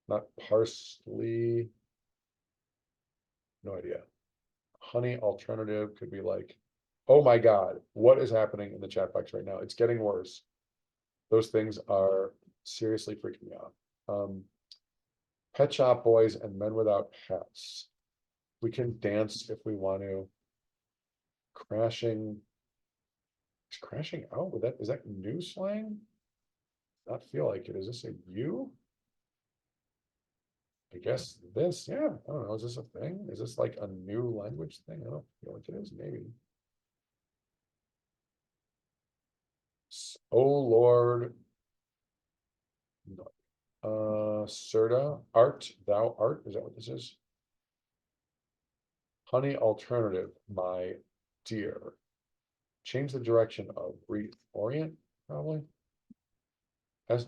not parsley. No idea. Honey alternative could be like, oh my God, what is happening in the chat box right now? It's getting worse. Those things are seriously freaking me out. Pet Shop Boys and Men Without Pets. We can dance if we want to. Crashing. Is crashing out with that? Is that new slang? Not feel like it. Is this a U? I guess this, yeah, I don't know. Is this a thing? Is this like a new language thing? I don't feel like it is, maybe. Oh Lord. No. Serta, art, thou art, is that what this is? Honey alternative, my dear. Change the direction of reorient, probably.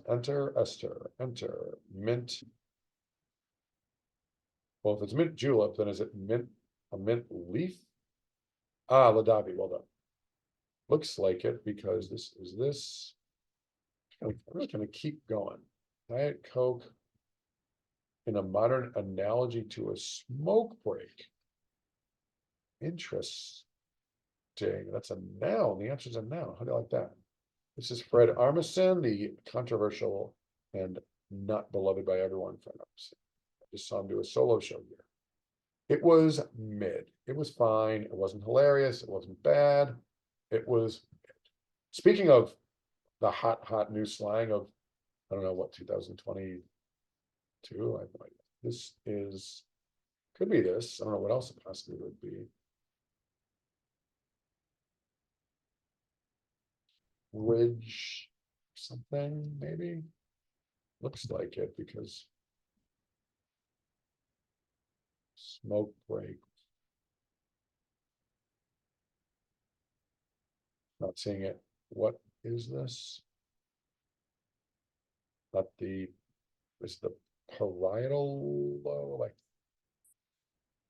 Enter, Esther, enter, mint. Well, if it's mint julep, then is it mint, a mint leaf? Ah, Ladavi, well done. Looks like it because this is this. I'm just gonna keep going. Diet Coke in a modern analogy to a smoke break. Interesting. That's a noun. The answer is a noun. How do you like that? This is Fred Armisen, the controversial and not beloved by everyone Fred Armisen. I just saw him do a solo show here. It was mid. It was fine. It wasn't hilarious. It wasn't bad. It was. Speaking of the hot new slang of, I don't know what, 2022. I have no idea. This is, could be this. I don't know what else it possibly would be. Ridge something, maybe. Looks like it because smoke break. Not seeing it. What is this? Not the, is the parietal lobe, like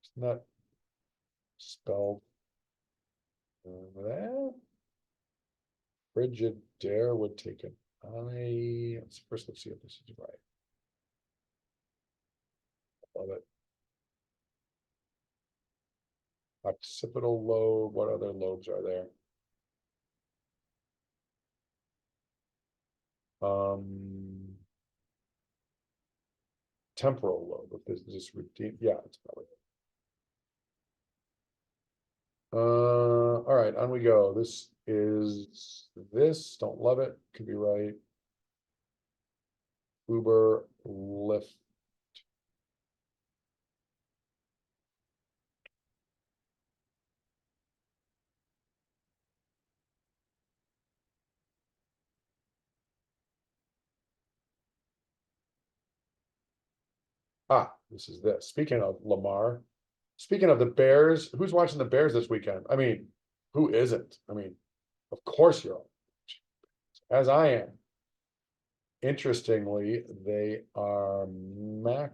it's not spelled that. Frigid dare would take an I. First, let's see if this is right. Love it. Occipital lobe, what other lobes are there? Temporal lobe, if this is redeemed, yeah, it's probably. All right, on we go. This is this, don't love it, could be right. Uber, Lyft. Ah, this is this. Speaking of Lamar, speaking of the Bears, who's watching the Bears this weekend? I mean, who isn't? I mean, of course you're, as I am. Interestingly, they are Mac,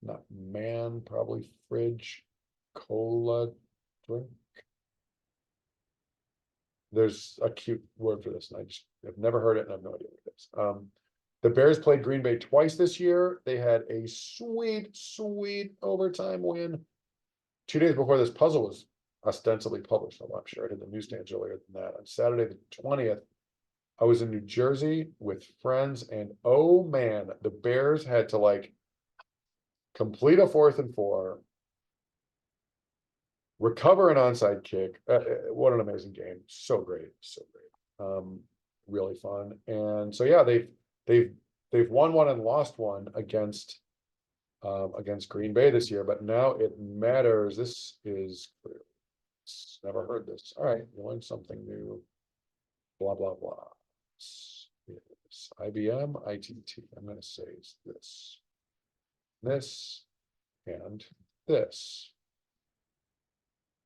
not man, probably fridge, cola drink. There's a cute word for this, and I've never heard it, and I have no idea what it is. The Bears played Green Bay twice this year. They had a sweet overtime win 2 days before this puzzle was ostensibly published. I'm sure I did the newsstands earlier than that. On Saturday the 20th, I was in New Jersey with friends, and oh man, the Bears had to like complete a 4th and 4, recover an onside kick. What an amazing game! So great, so great. Really fun. And so yeah, they've won one and lost one against Green Bay this year, but now it matters. This is clear. Never heard this. All right, you learned something new. Blah blah blah. It's IBM ITT. I'm going to say it's this, and this.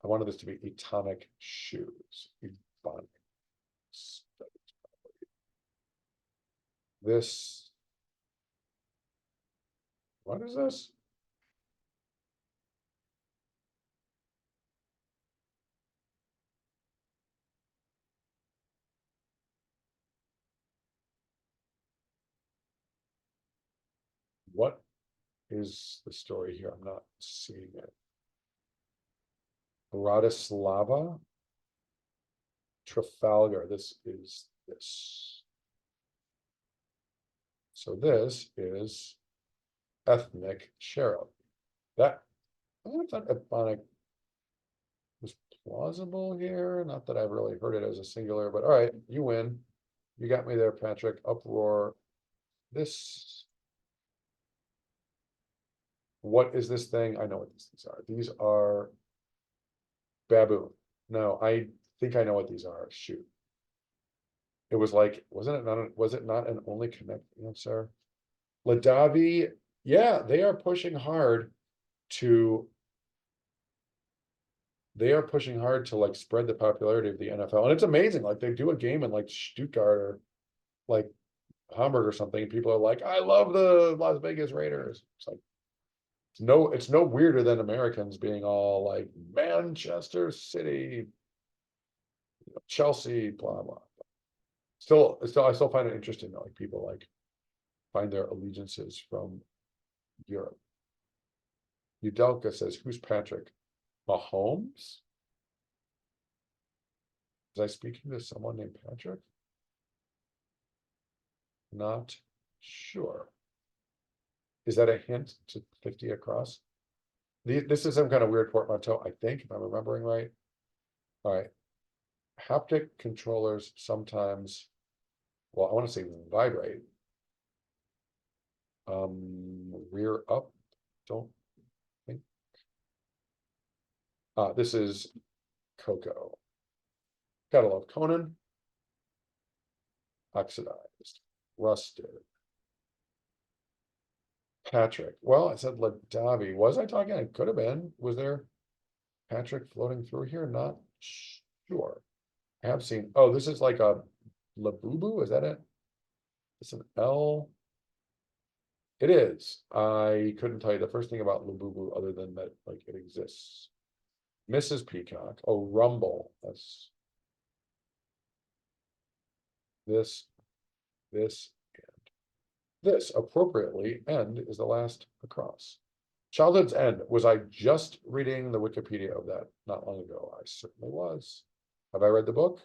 I wanted this to be Atomic Shoes. Ebonics. This. What is this? What is the story here? I'm not seeing it. Bratislava, Trafalgar. This is this. So this is ethnic sheriff. That I thought Ebonic was plausible here. Not that I've really heard it as a singular, but all right, you win. You got me there, Patrick. Uproar. This. What is this thing? I know what these things are. These are baboon. No, I think I know what these are. Shoot. It was like, was it not an only connect answer? Ladavi, yeah, they are pushing hard to like spread the popularity of the NFL. And it's amazing. Like they do a game in like Stuttgart or like Hamburg or something, and people are like, I love the Las Vegas Raiders. It's like it's no weirder than Americans being all like Manchester City, Chelsea, blah blah. I still find it interesting that like people like find their allegiances from Europe. Udelka says, who's Patrick? Mahomes? Was I speaking to someone named Patrick? Not sure. Is that a hint to 50 across? This is some kind of weird portmanteau, I think, if I'm remembering right. All right. Haptic controllers sometimes, well, I want to say vibrate. Rear up, don't think. This is Coco. Gotta love Conan. Oxidized, rusted. Patrick. Well, I said Ladavi. Was I talking? It could have been. Was there Patrick floating through here? Not sure. I have seen. Oh, this is like a Labubu. Is that it? It's an L. It is. I couldn't tell you the first thing about Labubu other than that, like it exists. Mrs. Peacock. Oh, Rumble. That's this, this, and this. Appropriately, end is the last across. Childhood's End. Was I just reading the Wikipedia of that not long ago? I certainly was. Have I read the book?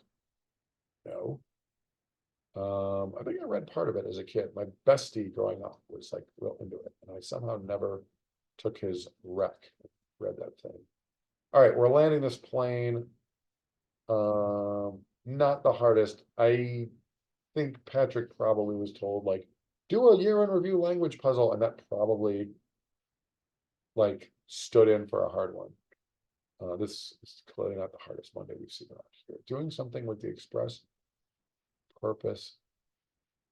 No. I think I read part of it as a kid. My bestie growing up was like real into it, and I somehow never took his rec, read that thing. All right, we're landing this plane. Not the hardest. I think Patrick probably was told like, do a year in review language puzzle, and that probably like stood in for a hard one. This is clearly not the hardest Monday we've seen last year. Doing something with the express purpose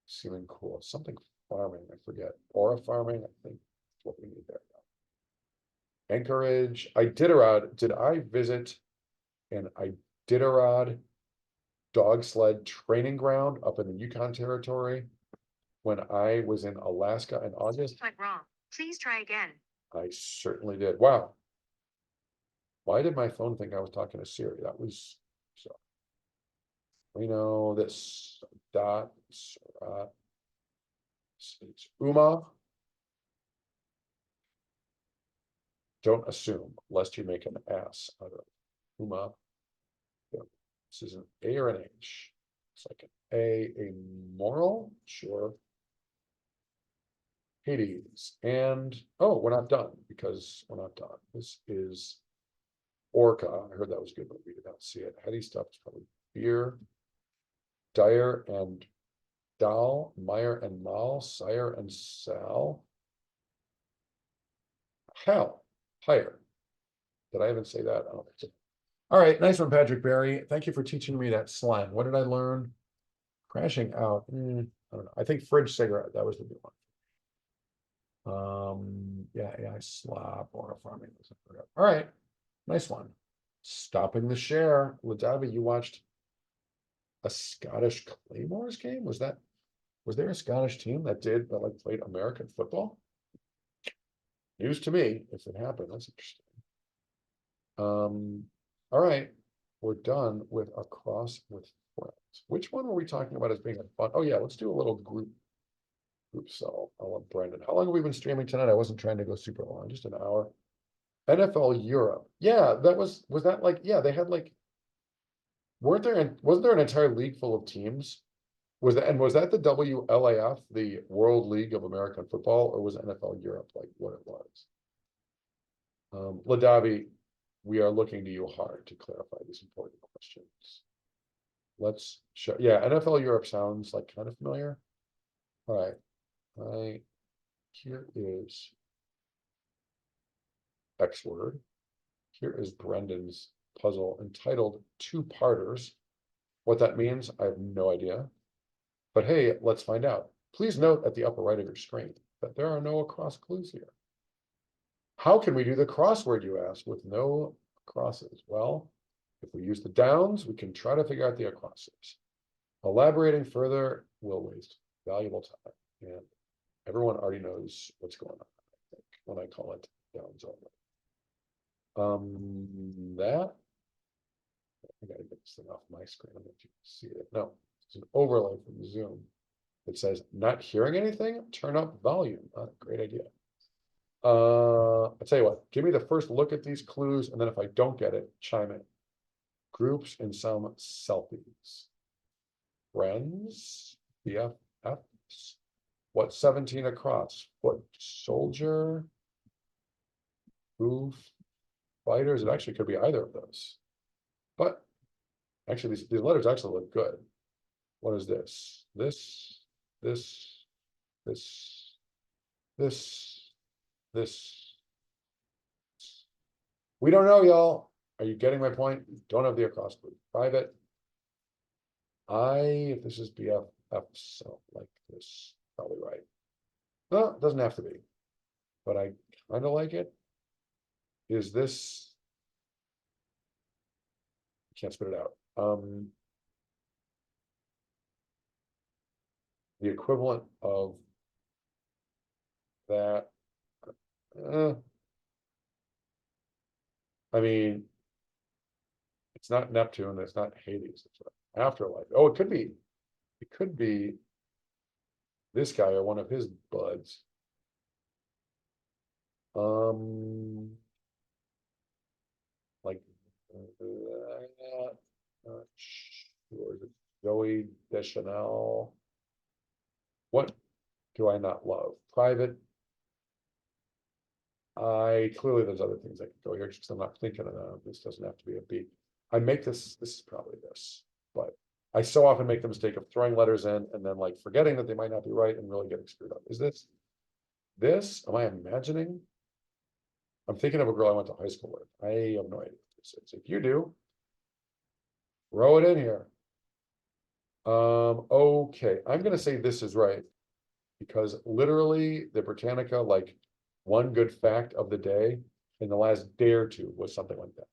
seeming cool. Something farming, I forget. Aura farming, I think that's what we need there. Anchorage, Iditarod. Did I visit an Iditarod dog sled training ground up in the Yukon Territory when I was in Alaska in August? Went wrong. Please try again. I certainly did. Wow. Why did my phone think I was talking to Siri? That was so. We know this dot. It's Uma. Don't assume, lest you make an ass out of Uma. Yeah. This is an A or an H. It's like an a moral, sure. Hades, and oh, we're not done because we're not done. This is Orca. I heard that was good, but we did not see it. Heady stuff is probably Beer, Dyer and Dahl, Meyer and Mal, Sire and Sal. Hell, higher. Did I even say that? I don't think so. All right, nice one, Patrick Barry. Thank you for teaching me that slang. What did I learn? Crashing out. I don't know. I think fridge cigarette. That was the new one. Yeah, AI slop or farming. All right, nice one. Stopping the share. Ladavi, you watched a Scottish Claymores game? Was there a Scottish team that like played American football? News to me if it happened. That's interesting. All right, we're done with Across with Friends. Which one were we talking about as being a fun? Oh yeah, let's do a little group cell. I want Brendan. How long have we been streaming tonight? I wasn't trying to go super long, just an hour. NFL Europe. Yeah, was that like, yeah, they had like, wasn't there an entire league full of teams? Was that the WLAF, the World League of American Football, or was NFL Europe like what it was? Ladavi, we are looking to you hard to clarify these important questions. Let's show, yeah, NFL Europe sounds like kind of familiar. All right, here is X word. Here is Brendan's puzzle entitled Two-Parters. What that means, I have no idea. But hey, let's find out. Please note at the upper right of your screen that there are no across clues here. How can we do the crossword, you ask, with no crosses? Well, if we use the downs, we can try to figure out the acrosses. Elaborating further will waste valuable time. And everyone already knows what's going on, I think, when I call it downs only. That I gotta get this thing off my screen. I don't know if you can see it. No, it's an overlay from Zoom. It says not hearing anything, turn up volume. Great idea. I'll tell you what, give me the first look at these clues, and then if I don't get it, chime in. Groups and some selfies. Friends, BFFs. What 17 across? Foot soldier? Move fighters? It actually could be either of those. But actually, these letters actually look good. What is this? This. We don't know, y'all. Are you getting my point? Don't have the across clue. Private. If this is BFF, so like this, probably right. No, it doesn't have to be, but I kind of like it. Is this? Can't spit it out. The equivalent of that. I mean, it's not Neptune, it's not Hades, it's Afterlife. Oh, it could be. It could be this guy or one of his buds. Like, not sure, is it Joey Deschanel? What do I not love? Private. Clearly there's other things I could go here, just 'cause I'm not thinking of them. This doesn't have to be a B. I make this is probably this, but I so often make the mistake of throwing letters in and then like forgetting that they might not be right and really getting screwed up. Is this? This? Am I imagining? I'm thinking of a girl I went to high school with. I have no idea what this is. If you do, throw it in here. Okay, I'm gonna say this is right. Because literally the Britannica, like one good fact of the day in the last day or two was something like that.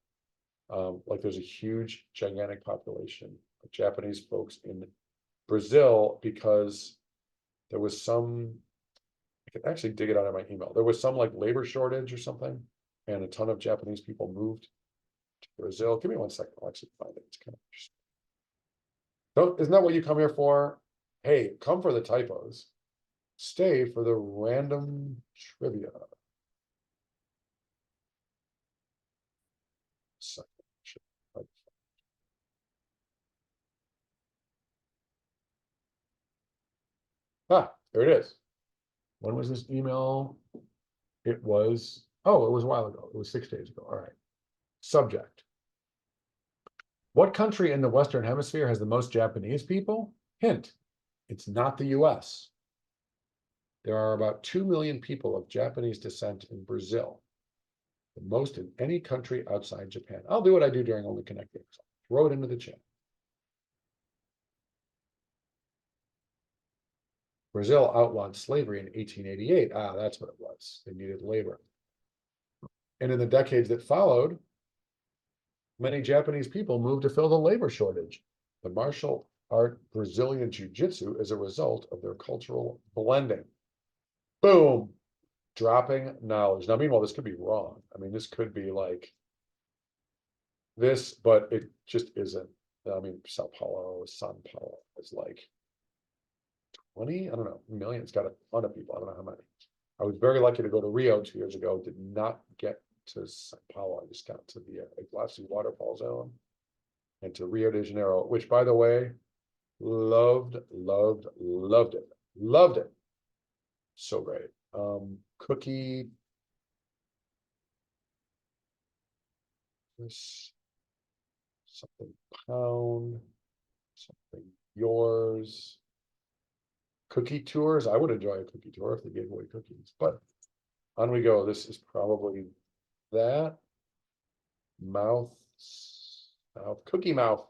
Like there's a huge, gigantic population of Japanese folks in Brazil because there was some, I could actually dig it out of my email. There was some like labor shortage or something, and a ton of Japanese people moved to Brazil. Give me 1 second, I'll actually find it. It's kind of interesting. Don't, isn't that what you come here for? Hey, come for the typos. Stay for the random trivia. Second. Ah, there it is. When was this email? It was, oh, it was a while ago. It was 6 days ago. All right. Subject. What country in the Western Hemisphere has the most Japanese people? Hint, it's not the US. There are about 2 million people of Japanese descent in Brazil, the most in any country outside Japan. I'll do what I do during Only Connecting. Throw it into the chat. Brazil outlawed slavery in 1888. Ah, that's what it was. They needed labor. And in the decades that followed, many Japanese people moved to fill the labor shortage. The martial art Brazilian Jiu-Jitsu is a result of their cultural blending. Boom, dropping knowledge. Now, meanwhile, this could be wrong. I mean, this could be like this, but it just isn't. I mean, Sao Paulo is like 20, I don't know, million. It's got a ton of people. I don't know how many. I was very lucky to go to Rio 2 years ago. Did not get to Sao Paulo. I just got to the Glassy Waterfall Zone and to Rio de Janeiro, which, by the way, loved it. Loved it. So great. Cookie. This something pound, something yours. Cookie tours. I would enjoy a cookie tour if they gave away cookies, but on we go. This is probably that. Mouth, cookie mouth.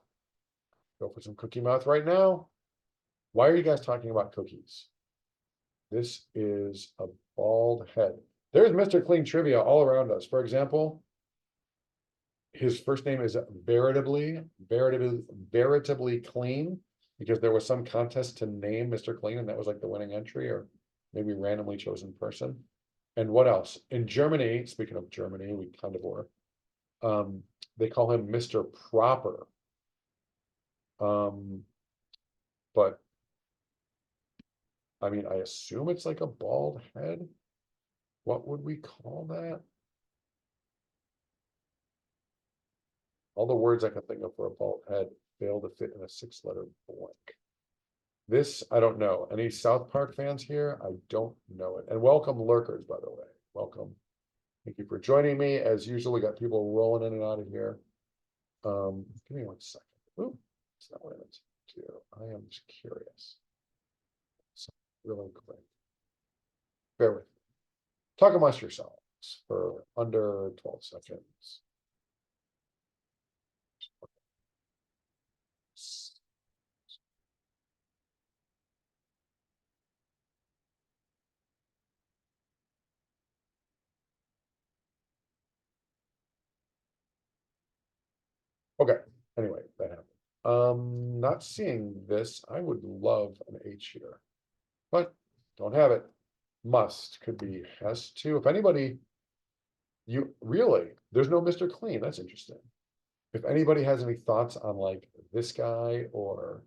Go for some cookie mouth right now. Why are you guys talking about cookies? This is a bald head. There's Mr. Clean trivia all around us. For example, his first name is veritably clean, because there was some contest to name Mr. Clean, and that was like the winning entry, or maybe randomly chosen person. And what else? In Germany, speaking of Germany, we kind of were. They call him Mr. Proper. But I mean, I assume it's like a bald head. What would we call that? All the words I can think of for a bald head fail to fit in a 6-letter blank. This, I don't know. Any South Park fans here? I don't know it. And welcome lurkers, by the way. Welcome. Thank you for joining me. As usual, we got people rolling in and out of here. Give me 1 second. Ooh, it's not what I meant to do. I am just curious. So really quick. Bear with me. Talk amongst yourselves for under 12 seconds. Okay, anyway, that happened. Not seeing this. I would love an H here, but don't have it. Must could be has to. If anybody, you really, there's no Mr. Clean. That's interesting. If anybody has any thoughts on like this guy or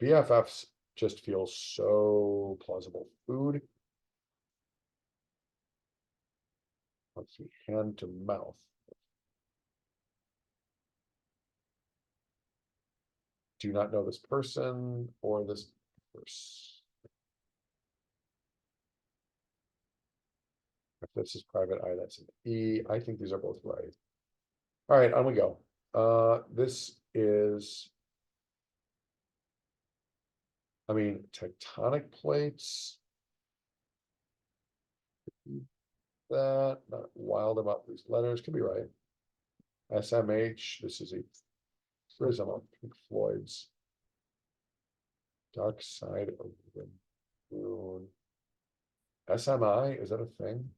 BFFs, just feels so plausible. Food. see, hand to mouth. Do not know this person or this person. If this is private eye, that's an E. I think these are both right. All right, on we go. This is, I mean, tectonic plates. That, not wild about these letters, could be right. SMH, this is a prism of Pink Floyd's Dark Side of the Moon. SMI, is that a thing?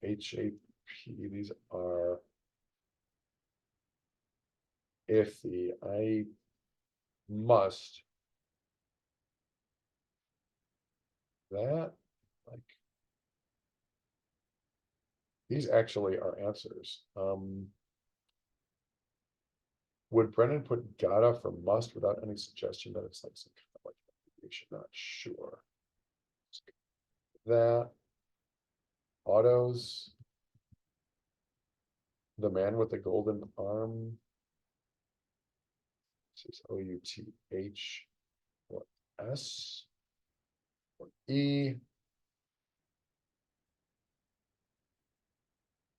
HAP, these are iffy. I must. That, like, these actually are answers. Would Brennan put gotta for must without any suggestion that it's like some kind of like abbreviation? Not sure. That autos, the man with the golden arm. This is OUTH or S or E.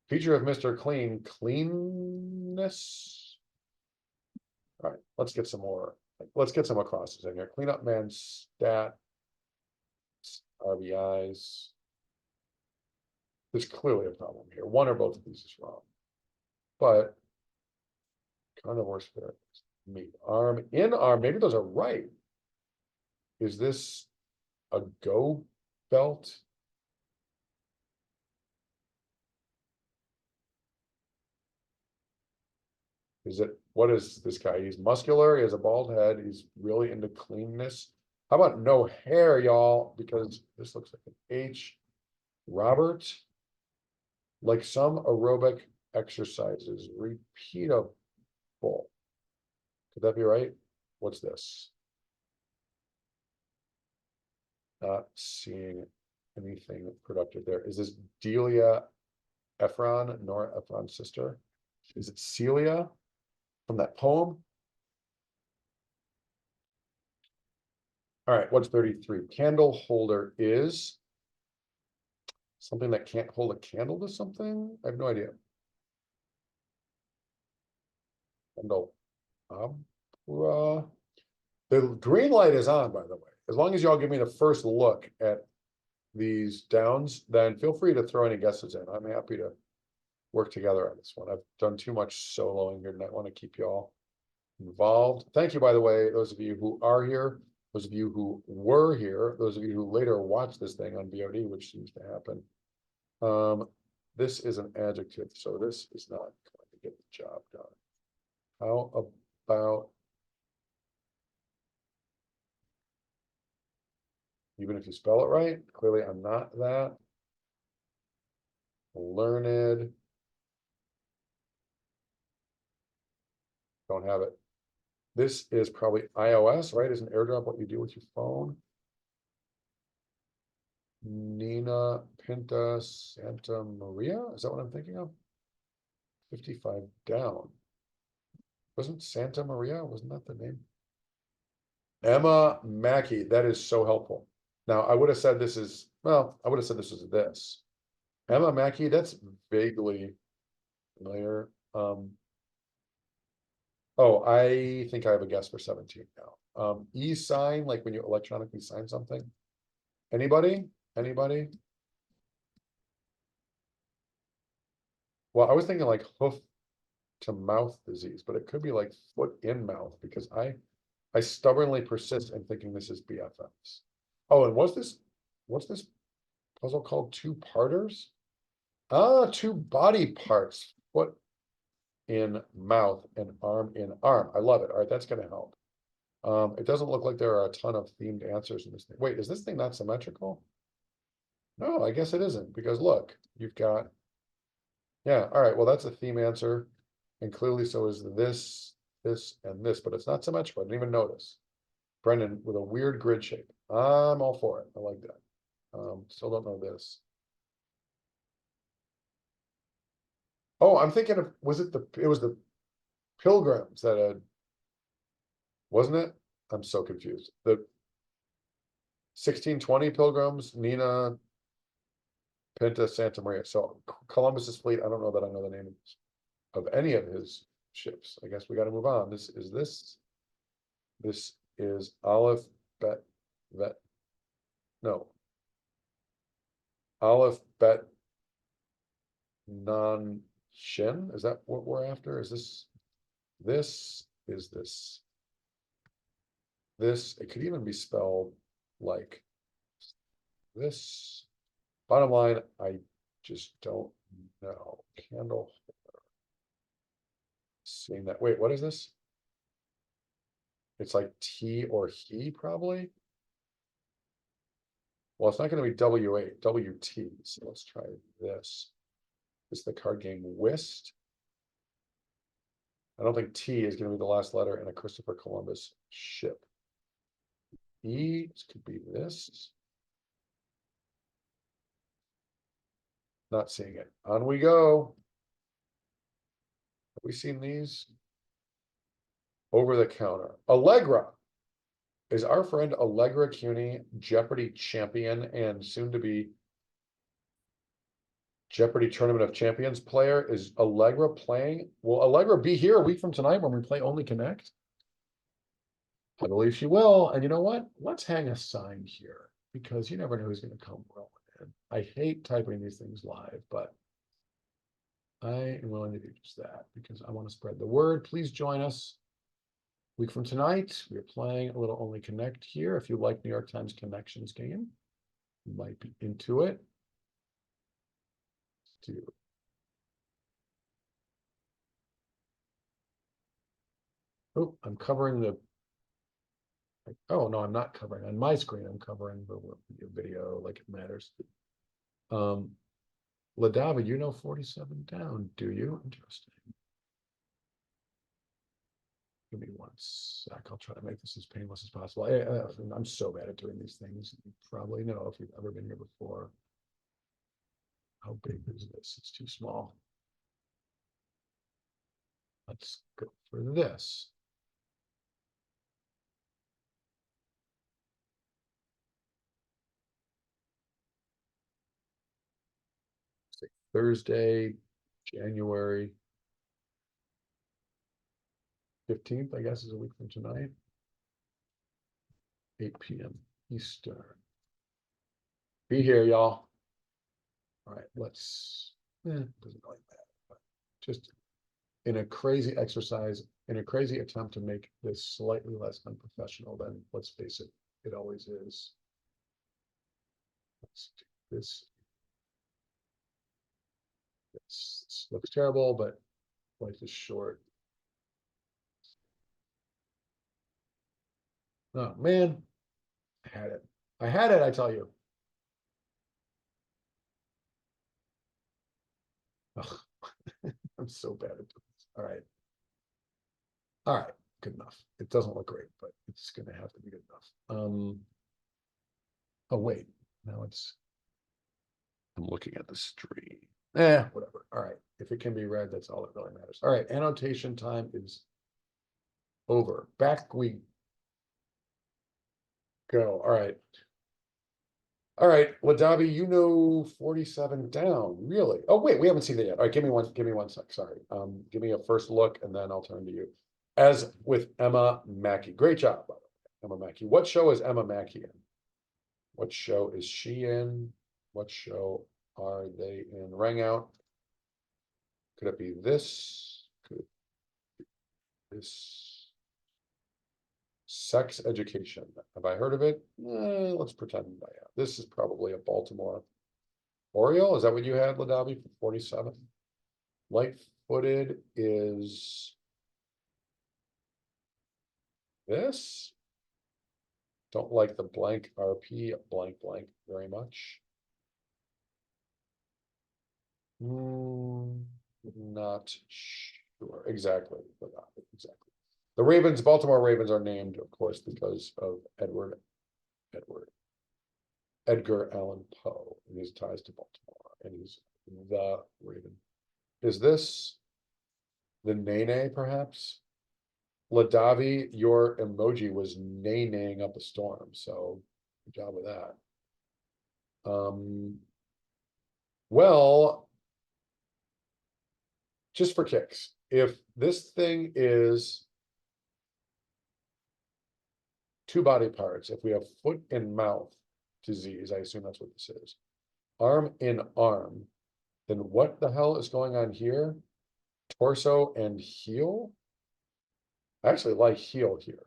Feature of Mr. Clean, cleanness. All right, let's get some more. Let's get some acrosses in here. Cleanup man stat. RBIs. There's clearly a problem here. One or both of these is wrong. But carnivore spirit, meat, arm, in arm, maybe those are right. Is this a go belt? Is it, what is this guy? He's muscular, he has a bald head, he's really into cleanness. How about no hair, y'all? Because this looks like an H. Robert, like some aerobic exercises, repeatable. Could that be right? What's this? Not seeing anything productive there. Is this Delia Ephron, Nora Ephron's sister? Is it Celia from that poem? All right, what's 33? Candle holder is something that can't hold a candle to something? I have no idea. Candle. The green light is on, by the way. As long as y'all give me the first look at these downs, then feel free to throw any guesses in. I'm happy to work together on this one. I've done too much soloing here, and I want to keep y'all involved. Thank you, by the way, those of you who are here, those of you who were here, those of you who later watched this thing on VOD, which seems to happen. This is an adjective, so this is not going to get the job done. How about, even if you spell it right, clearly I'm not that. Learned. Don't have it. This is probably iOS, right? Is an AirDrop what you do with your phone? Nina Pinta Santa Maria, is that what I'm thinking of? 55 down. Wasn't Santa Maria, wasn't that the name? Emma Mackey, that is so helpful. Now, I would have said this is, well, I would have said this is this. Emma Mackey, that's vaguely familiar. Oh, I think I have a guess for 17 now. E-sign, like when you electronically sign something. Anybody? Anybody? Well, I was thinking like hoof to mouth disease, but it could be like foot in mouth because I stubbornly persist in thinking this is BFFs. Oh, and what's this puzzle called? Two parters? Ah, two body parts, foot in mouth and arm in arm. I love it. All right, that's gonna help. It doesn't look like there are a ton of themed answers in this thing. Wait, is this thing not symmetrical? No, I guess it isn't, because look, you've got, yeah, all right, well, that's a theme answer. And clearly so is this, and this, but it's not symmetrical. I didn't even notice. Brendan with a weird grid shape. I'm all for it. I like that. Still don't know this. Oh, I'm thinking of, it was the Pilgrims that had. Wasn't it? I'm so confused. The 1620 Pilgrims, Nina Pinta Santa Maria. So Columbus's fleet, I don't know that I know the name of any of his ships. I guess we gotta move on. This is Aleph Bet Vet. No. Aleph Bet Non Shin. Is that what we're after? Is this is this? This, it could even be spelled like this. Bottom line, I just don't know. Candle. Seeing that, wait, what is this? It's like T or he probably. Well, it's not gonna be W8, WT, so let's try this. It's the card game Whist. I don't think T is gonna be the last letter in a Christopher Columbus ship. E, this could be this. Not seeing it. On we go. Have we seen these? Over the counter. Allegra. Is our friend Allegra Cuny Jeopardy champion and soon to be Jeopardy Tournament of Champions player? Is Allegra playing? Will Allegra be here a week from tonight when we play Only Connect? I believe she will. And you know what? Let's hang a sign here because you never know who's going to come rolling in. I hate typing these things live, but I am willing to do just that because I want to spread the word. Please join us. Week from tonight, we're playing a little Only Connect here. If you like New York Times Connections game, you might be into it. Oh, I'm covering the. Oh no, I'm not covering on my screen. I'm covering the video like it matters. Ladava, you know 47 down, do you? Interesting. Give me one sec. I'll try to make this as painless as possible. I'm so bad at doing these things. You probably know if you've ever been here before. How big is this? It's too small. Let's go for this. Say Thursday, January 15th, I guess is a week from tonight. 8 p.m. Eastern. Be here, y'all. All right, let's, doesn't really matter, but just in a crazy exercise, in a crazy attempt to make this slightly less unprofessional than, let's face it, it always is. Let's do this. This looks terrible, but life is short. Oh man, I had it. I had it, I tell you. Ugh. I'm so bad at doing this. All right. All right, good enough. It doesn't look great, but it's gonna have to be good enough. Oh wait, now I'm looking at the stream. Whatever. All right. If it can be read, that's all that really matters. All right, annotation time is over. Back we go. All right. All right, Ladavi, you know 47 down, really? Oh, wait, we haven't seen it yet. All right, give me one sec, sorry. Give me a first look and then I'll turn to you. As with Emma Mackey. Great job, by the way, Emma Mackey. What show is Emma Mackey in? What show is she in? What show are they in? Rang Out. Could it be this? Could it be this? Sex Education. Have I heard of it? Let's pretend I have. This is probably a Baltimore Oriole. Is that what you had, Ladavi, for 47? Light-footed is this. Don't like the blank RP blank very much. Not sure exactly. Exactly. The Ravens, Baltimore Ravens, are named, of course, because of Edgar Allan Poe and his ties to Baltimore, and he's the Raven is this the Nene perhaps? Ladavi, your emoji was nay-naying up a storm, so good job with that. Well, just for kicks, if this thing is two body parts, if we have foot and mouth disease, I assume that's what this is, arm in arm, then what the hell is going on here? Torso and heel? I actually like heel here.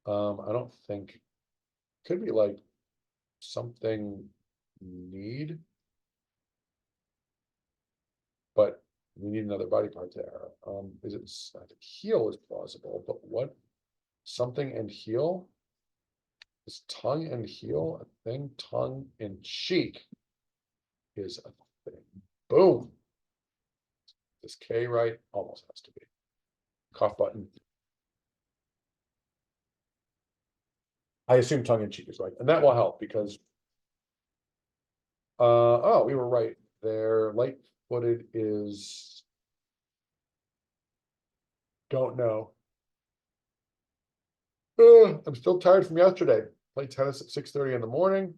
I don't think, could be like something need, but we need another body part there. Is it, I think heel is plausible, but what? Something and heel? Is tongue and heel a thing? Tongue and cheek is a thing. Boom. Is K right? Almost has to be. Cough button. I assume tongue and cheek is right, and that will help because oh, we were right there. Light-footed is don't know. I'm still tired from yesterday. Played tennis at 6:30 in the morning.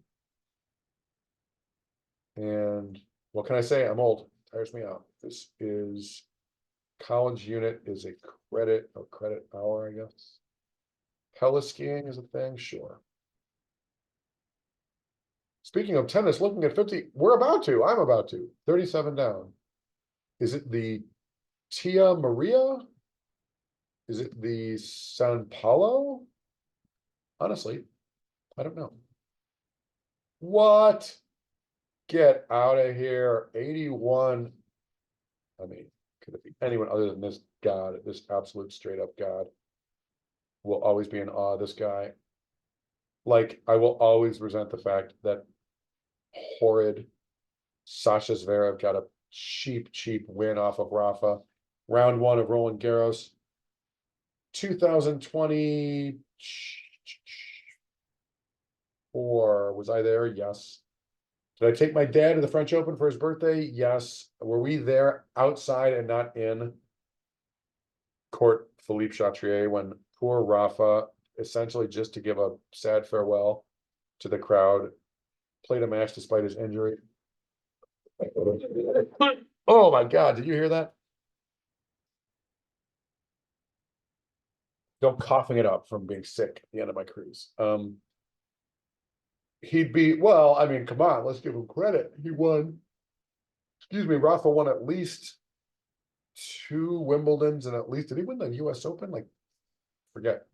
And what can I say? I'm old. Tires me out. This is college unit is a credit or credit hour, I guess. Heli-skiing is a thing, sure. Speaking of tennis, looking at 50, I'm about to, 37 down. Is it the Tia Maria? Is it the San Paulo? Honestly, I don't know. What? Get out of here. 81. I mean, could it be anyone other than this God, this absolute straight up God? Will always be in awe of this guy. Like, I will always resent the fact that horrid Sasha Zverev got a cheap win off of Rafa. Round one of Roland Garros. 2024. Was I there? Yes. Did I take my dad to the French Open for his birthday? Yes. Were we there outside and not in court Philippe Chatrier when poor Rafa, essentially just to give a sad farewell to the crowd, played a match despite his injury? Oh my God, did you hear that? Don't coughing it up from being sick at the end of my cruise. He'd be, well, I mean, come on, let's give him credit. He won, excuse me, Rafa won at least 2 Wimbledons and at least, did he win the US Open? Like, forget.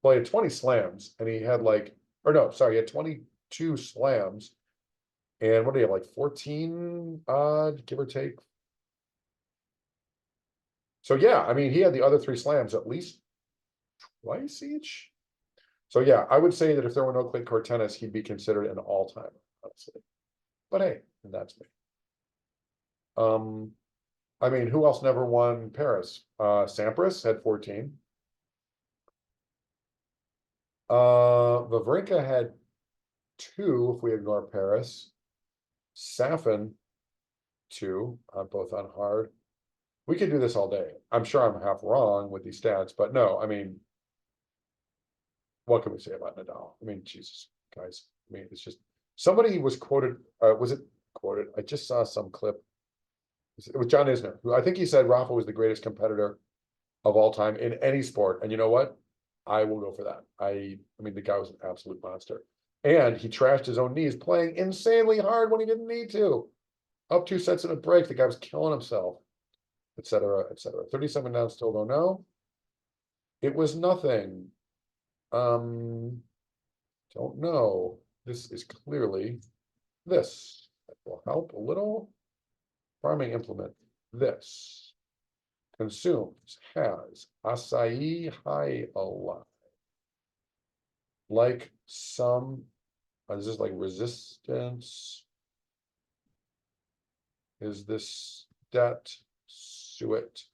Well, he had 20 slams and he had like, or no, sorry, he had 22 slams. And what do you have, like 14 give or take? So yeah, I mean, he had the other 3 slams at least twice each. So yeah, I would say that if there were no clay court tennis, he'd be considered an all-timer, honestly. But hey, that's me. I mean, who else never won Paris? Sampras had 14. Wawrinka had 2 if we ignore Paris. Safin 2, both on hard. We could do this all day. I'm sure I'm half wrong with these stats, but no, I mean, what can we say about Nadal? I mean, Jesus, guys. I mean, it's just somebody was quoted. Was it quoted? I just saw some clip. It was John Isner, who I think he said Rafa was the greatest competitor of all time in any sport. And you know what? I will go for that. I mean, the guy was an absolute monster. And he trashed his own knees playing insanely hard when he didn't need to. Up 2 sets in a break, the guy was killing himself, etc., etc. 37 down, still don't know. It was nothing. Don't know. This is clearly this. That will help a little. Farming implement. This consumes, has acai high alive. Like some, is this like resistance? Is this debt suet?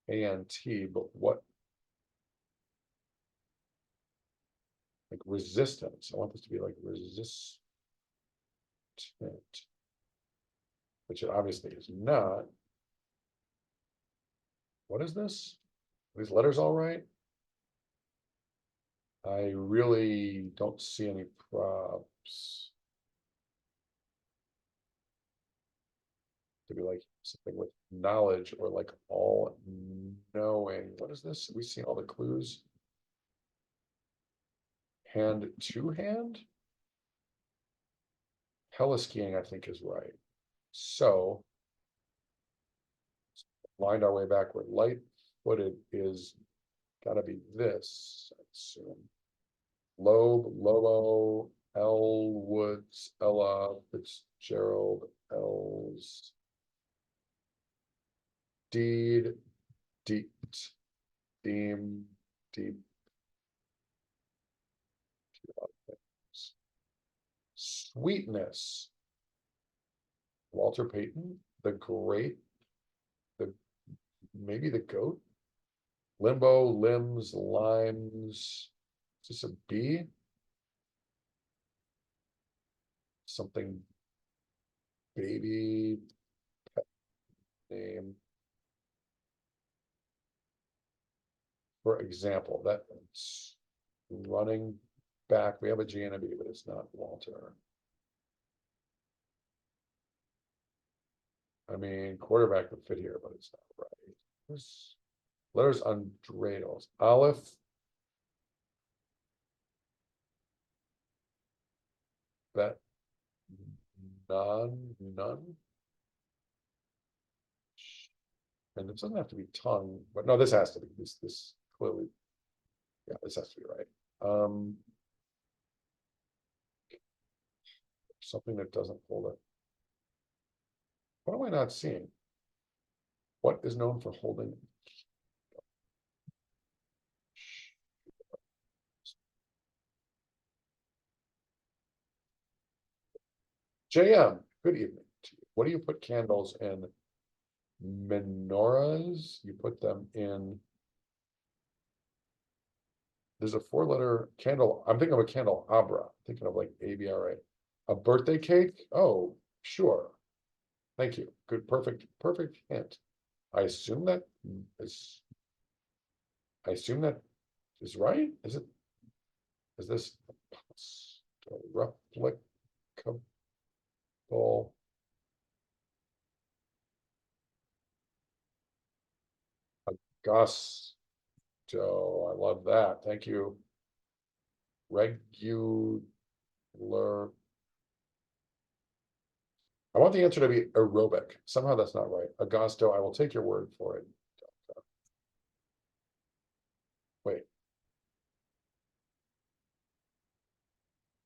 A-N-T, but what? Like resistance, I want this to be like resistant. Which it obviously is not. What is this? Are these letters all right? I really don't see any props. To be like something with knowledge or like all knowing. What is this? Have we seen all the clues? Hand to hand? Heliskiing, I think, is right. So wind our way backward. Light-footed is gotta be this, I assume. Loeb, Lobo, L Woods, Ella, Fitzgerald, Els. Deed, Deet, Deem, Deep. Sweetness. Walter Payton, the great, maybe the goat. Limbo, limbs, limes. Is this a B? Something baby pet name. For example, that's running back. We have a G and a B, but it's not Walter. I mean, quarterback would fit here, but it's not right. There's letters on dreidels. Aleph. Bet. None. And it doesn't have to be tongue, but no, this has to be this clearly. Yeah, this has to be right. Something that doesn't hold it. What am I not seeing? What is known for holding? JM, good evening to you. What do you put candles in? Menorahs, you put them in. There's a 4-letter candle. I'm thinking of a candelabra, thinking of like ABRA. A birthday cake? Oh, sure. Thank you. Good, perfect hint. I assume that is right? Is this replicable? Augusto, I love that. Thank you. Regular. I want the answer to be aerobic. Somehow that's not right. Augusto, I will take your word for it. Wait.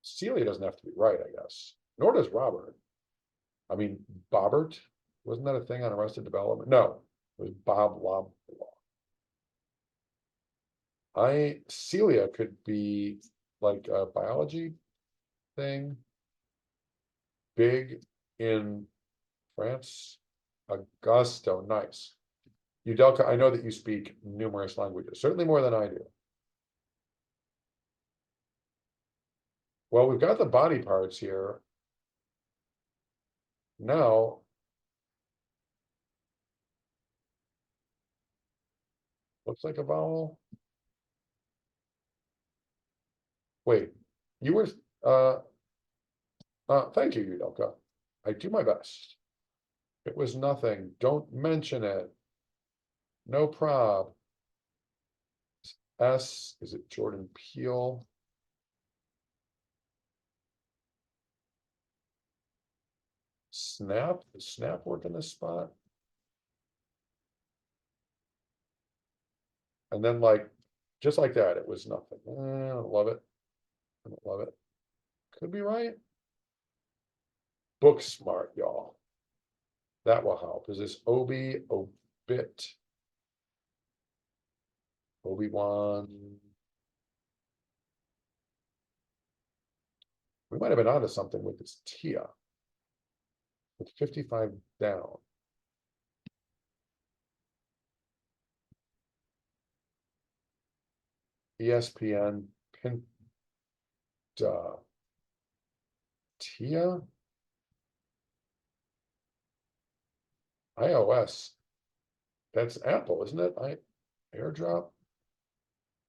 Celia doesn't have to be right, I guess. Nor does Robert. I mean, Bobbert, wasn't that a thing on Arrested Development? No, it was Bob Lob. Celia could be like a biology thing. Big in France. Augusto, nice. Udelka, I know that you speak numerous languages, certainly more than I do. Well, we've got the body parts here. Now, looks like a vowel. Wait, you were, thank you, Udelka. I do my best. It was nothing. Don't mention it. No prob. S, is it Jordan Peele? Snap, does Snap work in this spot? And then like, just like that, it was nothing. I don't love it. I don't love it. Could be right. Book smart, y'all. That will help. Is this Obi, Obit? Obi-Wan? We might have been onto something with this Tia. With 55 down. ESPN, Pinta. Tia? iOS. That's Apple, isn't it? AirDrop?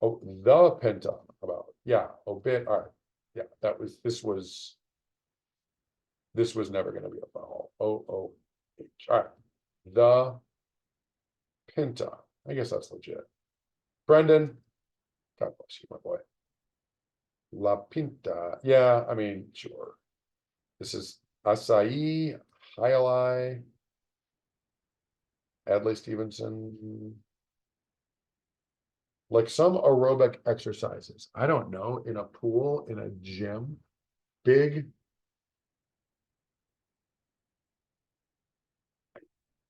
Oh, the Penta about, yeah, Obit, all right. Yeah, this was never gonna be a vowel. OOH. All right. The Pinta. I guess that's legit. Brendan. God bless you, my boy. La Pinta. Yeah, I mean, sure. This is Acai, Highlight, Adlai Stevenson. Like some aerobic exercises. I don't know, in a pool, in a gym, big.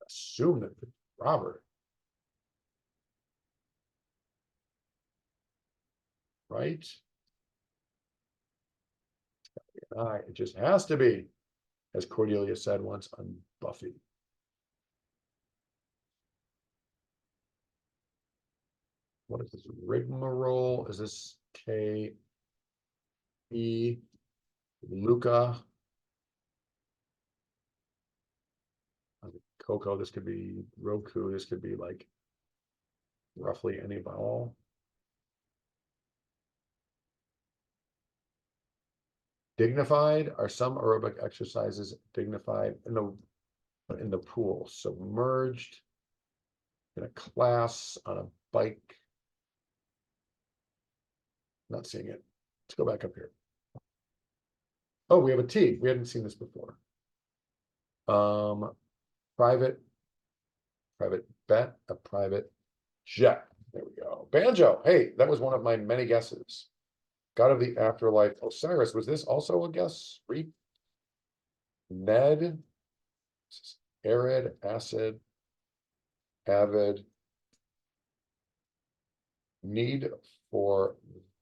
Assume that Robert. Right? It just has to be, as Cordelia said once on Buffy. What is this? Rigmarole? Is this K E Luca? Coco, this could be Roku, this could be like roughly any vowel. Dignified, are some aerobic exercises dignified in the pool? Submerged, in a class, on a bike. Not seeing it. Let's go back up here. Oh, we have a T. We hadn't seen this before. Private bet, a private jet. There we go. Banjo. Hey, that was one of my many guesses. God of the Afterlife. Osiris. Was this also a guess? Reap. Ned. Arid, acid, avid. Need for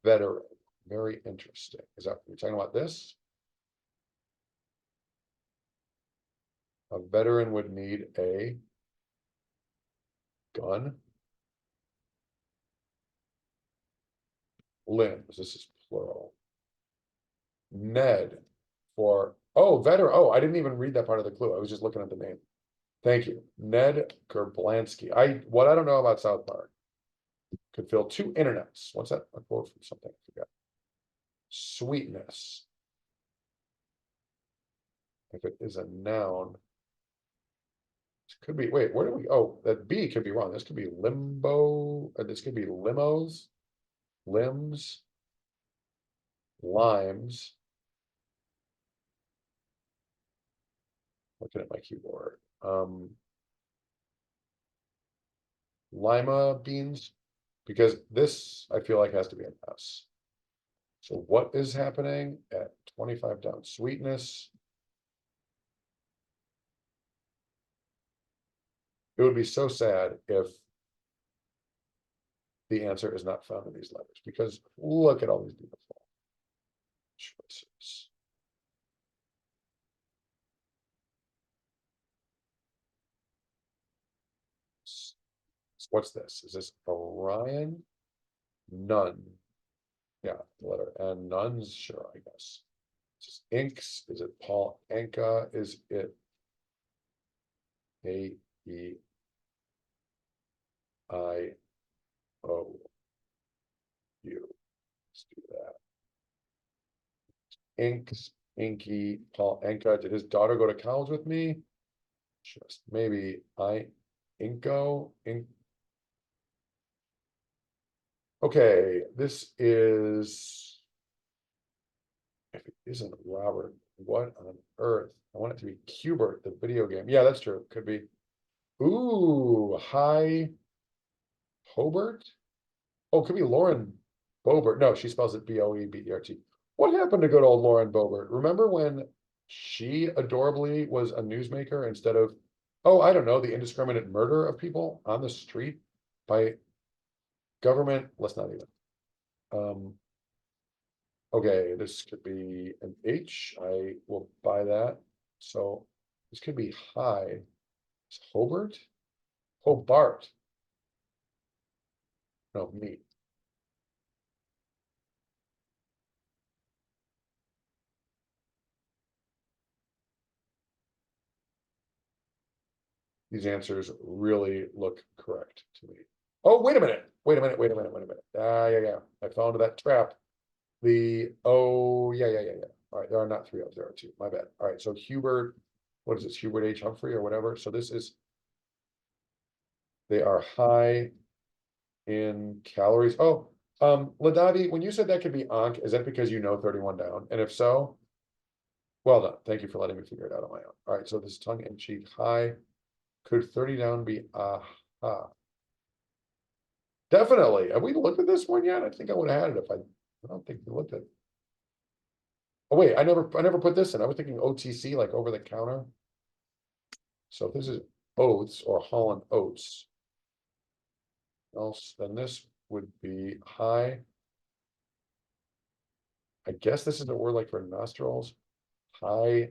veteran. Very interesting. Is that you're talking about this? A veteran would need a gun. Limbs. This is plural. Ned for, oh, veteran. Oh, I didn't even read that part of the clue. I was just looking at the name. Thank you. Ned Gerblansky. What I don't know about South Park could fill 2 internets. What's that? A quote from something? I forgot. Sweetness. If it is a noun, it could be, wait, where do we, oh, that B could be wrong. This could be limbo, or this could be limos, limbs, limes. Looking at my keyboard. Lima beans, because this I feel like has to be an S. So what is happening at 25 down? Sweetness. It would be so sad if the answer is not found in these letters, because look at all these beautiful choices. What's this? Is this Orion? None. Yeah, the letter N. Nuns, sure, I guess. Is this Inks? Is it Paul Anka? Is it AEIO? Let's do that. Inks, Inky, Paul Anka. Did his daughter go to college with me? Just maybe Inko. Okay, this is, if it isn't Robert, what on earth? I want it to be Cubert, the video game. Yeah, that's true. Could be. Ooh, hi Hobart. Oh, could be Lauren Boebert. No, she spells it Boebert. What happened to good old Lauren Boebert? Remember when she adorably was a newsmaker instead of, oh, I don't know, the indiscriminate murder of people on the street by government? Let's not even. Okay, this could be an H. I will buy that. So this could be high. It's Hobart? Hobart. No, me. These answers really look correct to me. Oh, wait a minute. Wait a minute. Wait a minute. Wait a minute. Yeah. I fell into that trap. Oh, yeah. All right, there are not three O's, there are two. My bad. All right, so Hubert, what is this? Hubert H. Humphrey or whatever. So this is, they are high in calories. Oh, Ladavi, when you said that could be Ankh, is that because you know 31 down? And if so, well done. Thank you for letting me figure it out on my own. All right, so this tongue in cheek high. Could 30 down be aha? Definitely. Have we looked at this one yet? I think I would have had it if I don't think we looked at it. Oh, wait, I never put this in. I was thinking OTC, like over the counter. So if this is oats or Holland oats, else then this would be high. I guess this is a word like for nostrils. High.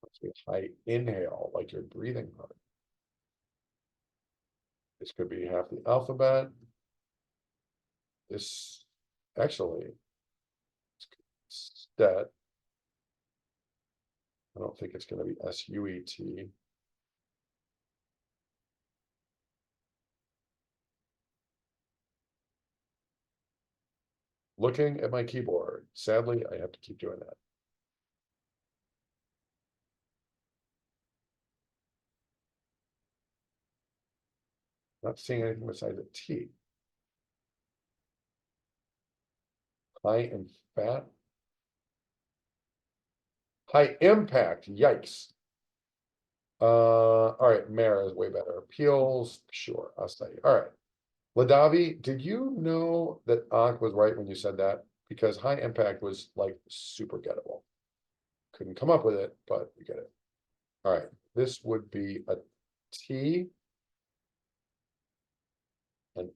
Let's see, high inhale, like you're breathing hard. This could be half the alphabet. This actually, stet. I don't think it's going to be SUET. Looking at my keyboard, sadly, I have to keep doing that. Not seeing anything besides a T. High in fat. High impact, yikes. All right, Mara is way better. Peels, sure, I'll say. All right. Ladavi, did you know that Ankh was right when you said that? Because high impact was like super gettable. Couldn't come up with it, but you get it. All right, this would be a T, an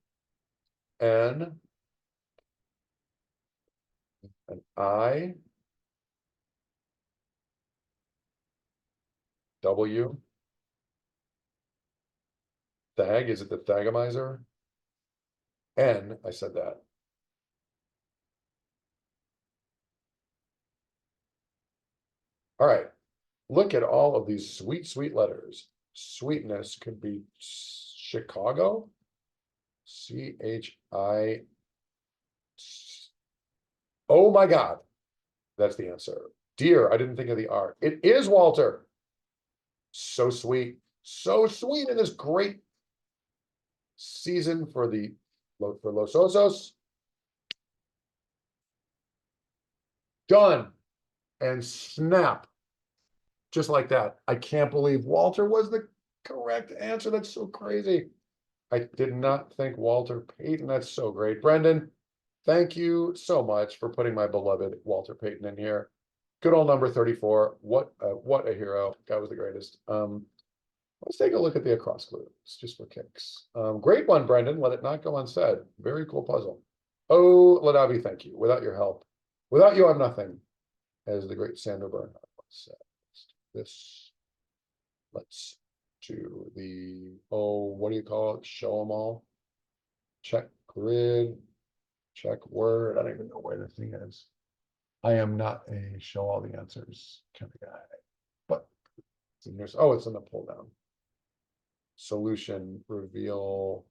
N, an I, W. Thag, is it the Thagomizer? N, I said that. All right, look at all of these sweet letters. Sweetness could be Chicago. CHI. Oh my God. That's the answer. Dear, I didn't think of the R. It is Walter. So sweet. So sweet in this great season for Los Osos. Done. And snap. Just like that. I can't believe Walter was the correct answer. That's so crazy. I did not think Walter Payton. That's so great. Brendan, thank you so much for putting my beloved Walter Payton in here. Good old number 34. What a hero. Guy was the greatest. Let's take a look at the across clues just for kicks. Great one, Brendan. Let it not go unsaid. Very cool puzzle. Oh, Ladavi, thank you. Without your help, without you, I'm nothing, as the great Sandra Bernhard once said. This, let's do the, what do you call it? Show them all. Check grid, check word. I don't even know where the thing is. I am not a show all the answers kind of guy, but it's in oh, it's in the pull down. Solution, reveal.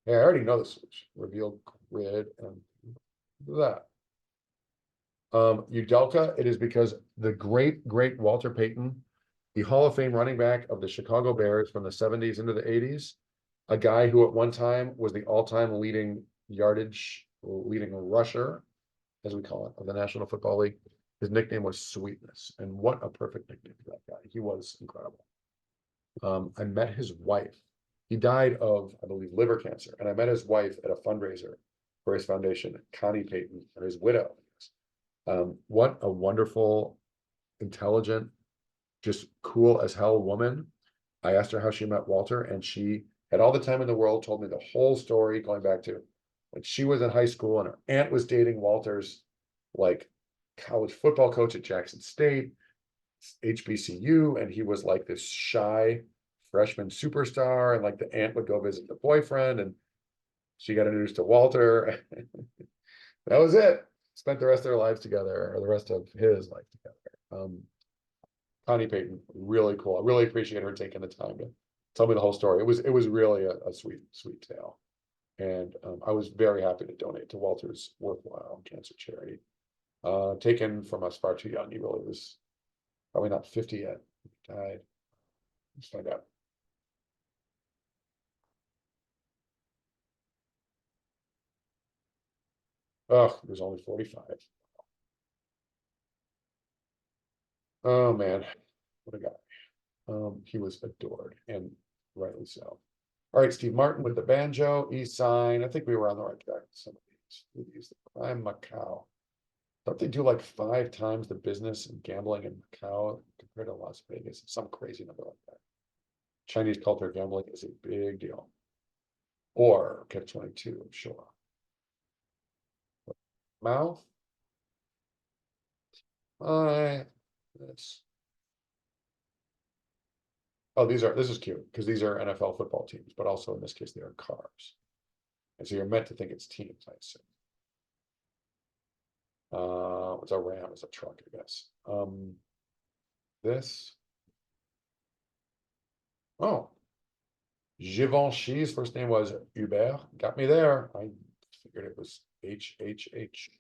Yeah, I already know the solution. Reveal grid and that. Udelka, it is because the great Walter Payton, the Hall of Fame running back of the Chicago Bears from the 70s into the 80s, a guy who at one time was the all-time leading rusher, as we call it, of the National Football League. His nickname was Sweetness, and what a perfect nickname for that guy. He was incredible. I met his wife. He died of, I believe, liver cancer, and I met his wife at a fundraiser for his foundation, Connie Payton, and his widow. What a wonderful, intelligent, just cool as hell woman. I asked her how she met Walter, and she had all the time in the world, told me the whole story going back to when she was in high school and her aunt was dating Walter's like college football coach at Jackson State, HBCU, and he was like this shy freshman superstar, and like the aunt would go visit the boyfriend, and she got introduced to Walter. That was it. spent the rest of their lives together, or the rest of his life together. Connie Payton, really cool. I really appreciate her taking the time to tell me the whole story. It was really a sweet, sweet tale. And I was very happy to donate to Walter's worthwhile cancer charity. Taken from us far too young. He really was probably not 50 yet. He died. Let's find out. Oh, he was only 45. Oh man, what a guy. He was adored, and rightly so. All right, Steve Martin with the banjo, e-sign. I think we were on the right track with some of these. The Prime Macau. Don't they do like 5 times the business and gambling in Macau compared to Las Vegas? Some crazy number like that. Chinese culture gambling is a big deal. Or catch 22, I'm sure. Mouth. This. Oh, this is cute because these are NFL football teams, but also in this case, they are cars. And so you're meant to think it's teams, I assume. It's a Ram, it's a truck, I guess. This. Oh. Givenchy's first name was Hubert. Got me there. I figured it was HHH.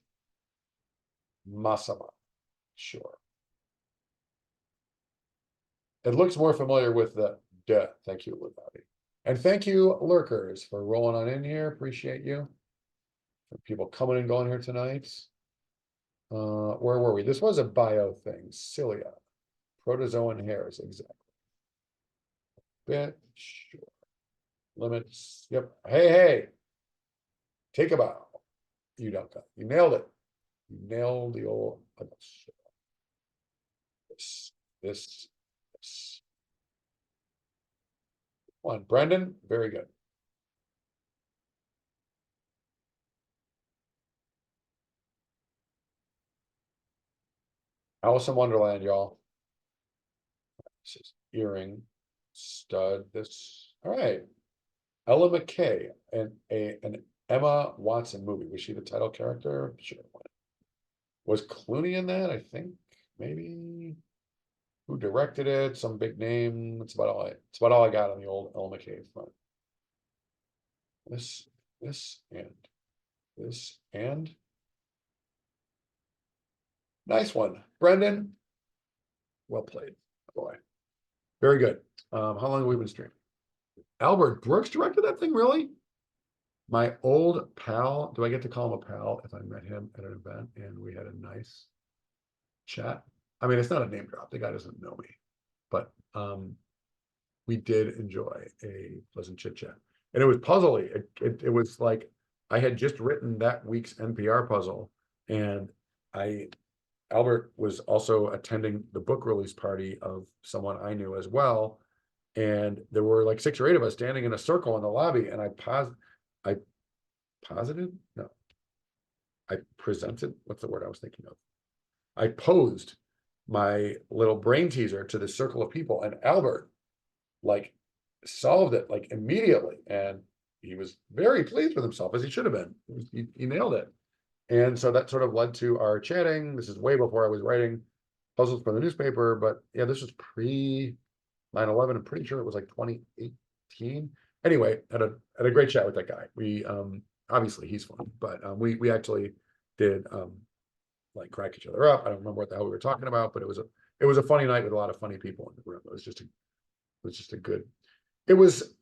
Massama. Sure. It looks more familiar with the duh. Thank you, Lugatti. And thank you, lurkers, for rolling on in here. Appreciate you. For people coming and going here tonight. Where were we? This was a bio thing. Cilia. Protozoan hairs, exactly. Bit, sure. Limits. Yep. Hey, hey. Take a bow. You don't got. You nailed it. You nailed the old. This. One. Brendan, very good. Alice in Wonderland, y'all. This is earring, stud. This. All right. Ella McKay and an Emma Watson movie. Was she the title character? Sure. Was Clooney in that? I think maybe. Who directed it? Some big name. That's about all I got on the old Ella McKay front. This and nice one, Brendan. Well played, boy. Very good. How long have we been streaming? Albert Brooks directed that thing, really? My old pal, do I get to call him a pal if I met him at an event and we had a nice chat? I mean, it's not a name drop. The guy doesn't know me, but we did enjoy a pleasant chit chat. And it was puzzly. It was like I had just written that week's NPR puzzle, and Albert was also attending the book release party of someone I knew as well. And there were like 6 or 8 of us standing in a circle in the lobby, and I presented, what's the word I was thinking of? I posed my little brain teaser to the circle of people, and Albert like solved it like immediately, and he was very pleased with himself, as he should have been. He nailed it. And so that sort of led to our chatting. This is way before I was writing puzzles for the newspaper, but yeah, this was pre 9/11. I'm pretty sure it was like 2018. Anyway, had a great chat with that guy. We obviously he's fun, but we actually did like crack each other up. I don't remember what the hell we were talking about, but it was a funny night with a lot of funny people in the room. It was just a good. It was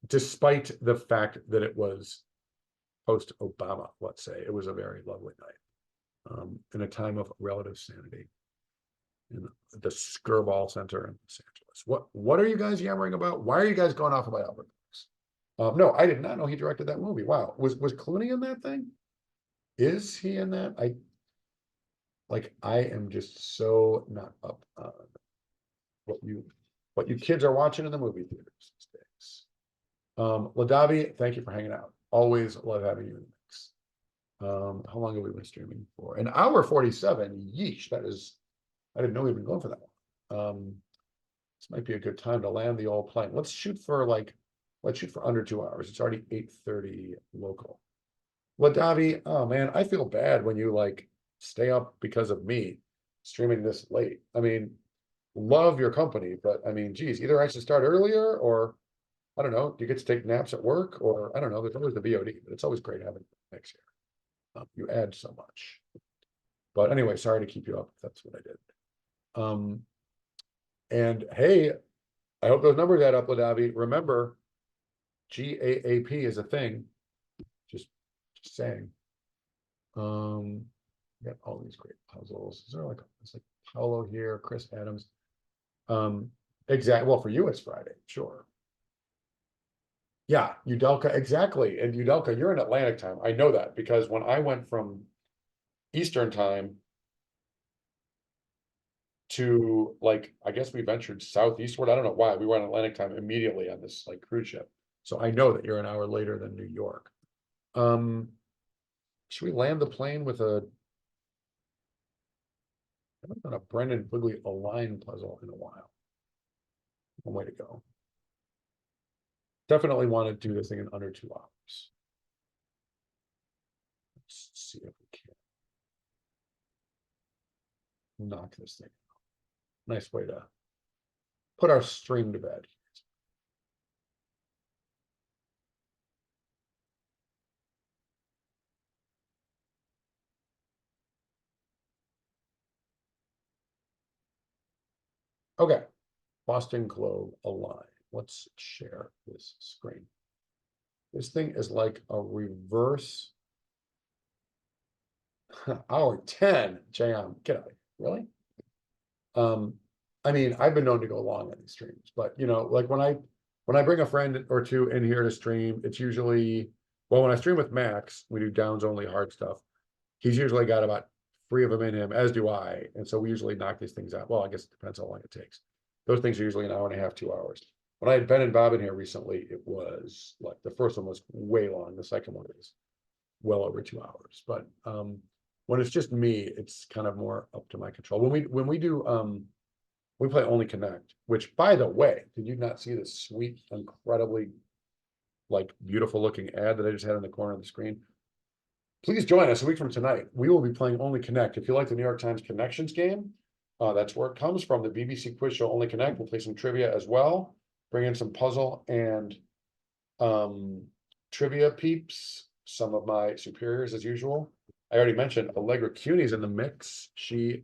despite the fact that it was post Obama, let's say, it was a very lovely night in a time of relative sanity in the Skirball Center in Los Angeles. What are you guys yammering about? Why are you guys going off about Albert Brooks? No, I did not know he directed that movie. Wow, was Clooney in that thing? Is he in that? I am just so not up on what you kids are watching in the movie theaters these days. Ladavi, thank you for hanging out. Always love having you in the mix. How long have we been streaming for? An hour 47. Yeesh, I didn't know we'd been going for that one. This might be a good time to land the old plane. Let's shoot for under 2 hours. It's already 8:30 local. Ladavi, oh man, I feel bad when you like stay up because of me streaming this late. I mean, love your company, but I mean, geez, either I should start earlier or I don't know, do you get to take naps at work or I don't know, there's always the VOD, but it's always great having you next year. You add so much. But anyway, sorry to keep you up if that's what I did. And hey, I hope those numbers add up, Ladavi. Remember, GAAP is a thing. Just saying. Got all these great puzzles. Is there like it's like Paulo here, Chris Adams? Exactly. Well, for you, it's Friday, sure. Yeah, Udelka, exactly. And Udelka, you're in Atlantic time. I know that because when I went from Eastern time to like, I guess we ventured southeastward. I don't know why. We were on Atlantic time immediately on this like cruise ship. So I know that you're an hour later than New York. Should we land the plane with a I haven't done a Brendan Quigley Align puzzle in a while. One way to go. Definitely want to do this thing in under 2 hours. Let's see if we can knock this thing out. Nice way to put our stream to bed. Okay, Boston Globe Align. Let's share this screen. This thing is like a reverse hour 10 jam. Get out of here. Really? I mean, I've been known to go long on these streams, but you know, like when I bring a friend or two in here to stream, it's usually well, when I stream with Max, we do downs only hard stuff. He's usually got about 3 of them in him, as do I. And so we usually knock these things out. Well, I guess it depends how long it takes. Those things are usually an hour and a half, 2 hours. When I had Ben and Bob in here recently, it was like the first one was way long. The second one is well over 2 hours. But when it's just me, it's kind of more up to my control. When we do we play Only Connect, which by the way, did you not see this sweet, incredibly like beautiful looking ad that I just had in the corner of the screen? Please join us a week from tonight. We will be playing Only Connect. If you like the New York Times Connections game, that's where it comes from. The BBC quiz show Only Connect. We'll play some trivia as well. Bring in some puzzle and trivia peeps. Some of my superiors as usual. I already mentioned Allegra Cuny's in the mix. She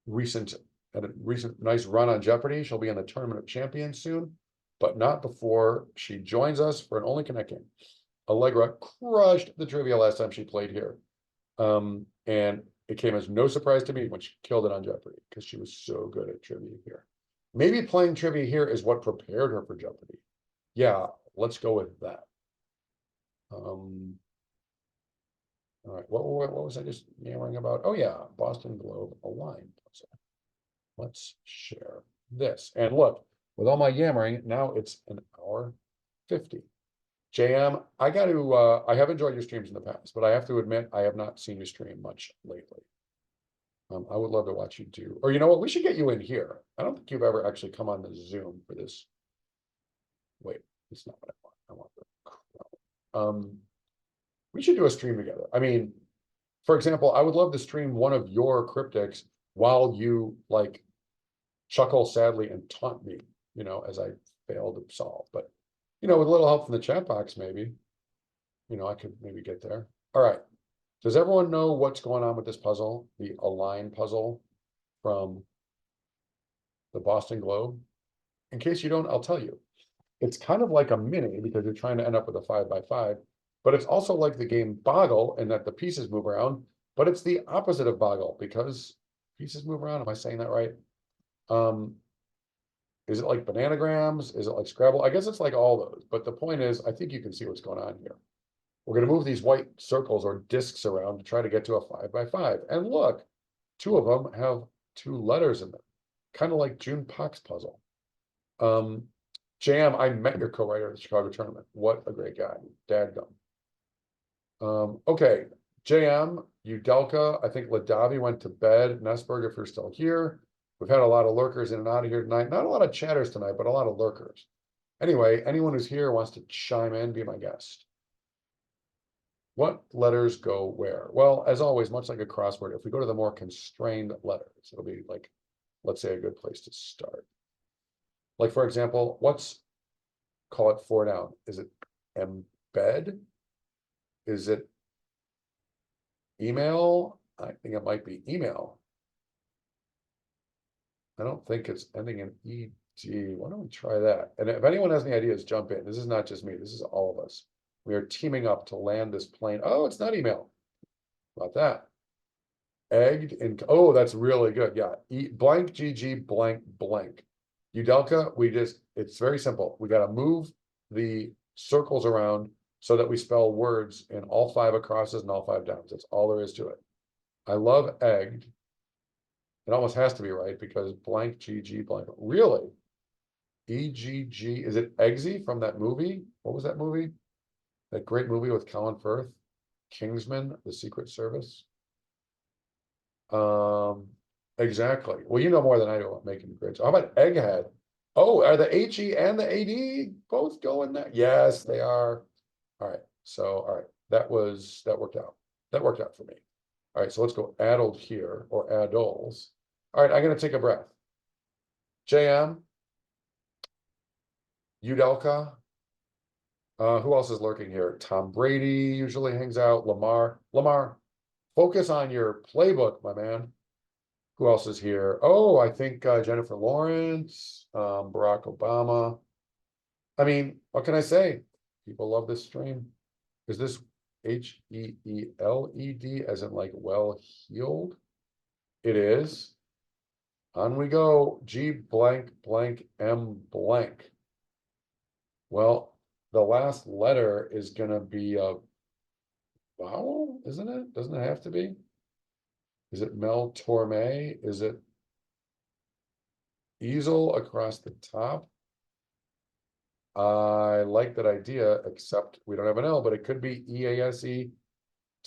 had a recent nice run on Jeopardy. She'll be in the Tournament of Champions soon, but not before she joins us for an Only Connect game. Allegra crushed the trivia last time she played here. And it came as no surprise to me when she killed it on Jeopardy because she was so good at trivia here. Maybe playing trivia here is what prepared her for Jeopardy. Yeah, let's go with that. All right, what was I just yammering about? Oh yeah, Boston Globe Align puzzle. Let's share this. And look, with all my yammering, now it's an hour 50. JM, I got to, I have enjoyed your streams in the past, but I have to admit, I have not seen you stream much lately. I would love to watch you do, or you know what, we should get you in here. I don't think you've ever actually come on the Zoom for this. Wait, it's not what I want. I want the, we should do a stream together. I mean, for example, I would love to stream one of your cryptics while you like chuckle sadly and taunt me, you know, as I fail to solve. But, you know, with a little help from the chat box, maybe, you know, I could maybe get there. All right. Does everyone know what's going on with this puzzle? The Align puzzle from the Boston Globe? In case you don't, I'll tell you. It's kind of like a mini because you're trying to end up with a 5x5, but it's also like the game Boggle in that the pieces move around, but it's the opposite of Boggle because pieces move around. Am I saying that right? Is it like Bananagrams? Is it like Scrabble? I guess it's like all those, but the point is, I think you can see what's going on here. We're going to move these white circles or discs around to try to get to a 5x5. And look, 2 of them have 2 letters in them, kind of like June Pak's puzzle. Jam, I met your co-writer at the Chicago tournament. What a great guy. Dadgum. Okay, JM, Udelka, I think Ladavi went to bed. Nesberg, if you're still here. We've had a lot of lurkers in and out of here tonight. Not a lot of chatters tonight, but a lot of lurkers. Anyway, anyone who's here wants to chime in, be my guest. What letters go where? Well, as always, much like a crossword, if we go to the more constrained letters, it'll be like, let's say, a good place to start. Like, for example, call it four down. Is it embed? Is it email? I think it might be email. I don't think it's ending in ED. Why don't we try that? And if anyone has any ideas, jump in. This is not just me. This is all of us. We are teaming up to land this plane. Oh, it's not email. About that. Egged and oh, that's really good. Yeah. Blank GG blank blank. Udelka, it's very simple. We got to move the circles around so that we spell words in all 5 acrosses and all 5 downs. That's all there is to it. I love egged. It almost has to be right because blank GG blank. Really? EGG, is it Eggsy from that movie? What was that movie? That great movie with Colin Firth, Kingsman, The Secret Service. Exactly. Well, you know more than I do about making grids. How about egghead? Oh, are the HE and the AD both going there? Yes, they are. All right. So, all right. That worked out. That worked out for me. All right. So let's go addled here or addles. All right. I'm going to take a breath. JM, Udelka. Who else is lurking here? Tom Brady usually hangs out. Lamar, focus on your playbook, my man. Who else is here? Oh, I think Jennifer Lawrence, Barack Obama. I mean, what can I say? People love this stream. Is this HEELED as in like well heeled? It is. On we go. G blank blank M blank. Well, the last letter is going to be a vowel, isn't it? Doesn't it have to be? Is it Mel Torme? Is it easel across the top? I like that idea, except we don't have an L, but it could be EASED.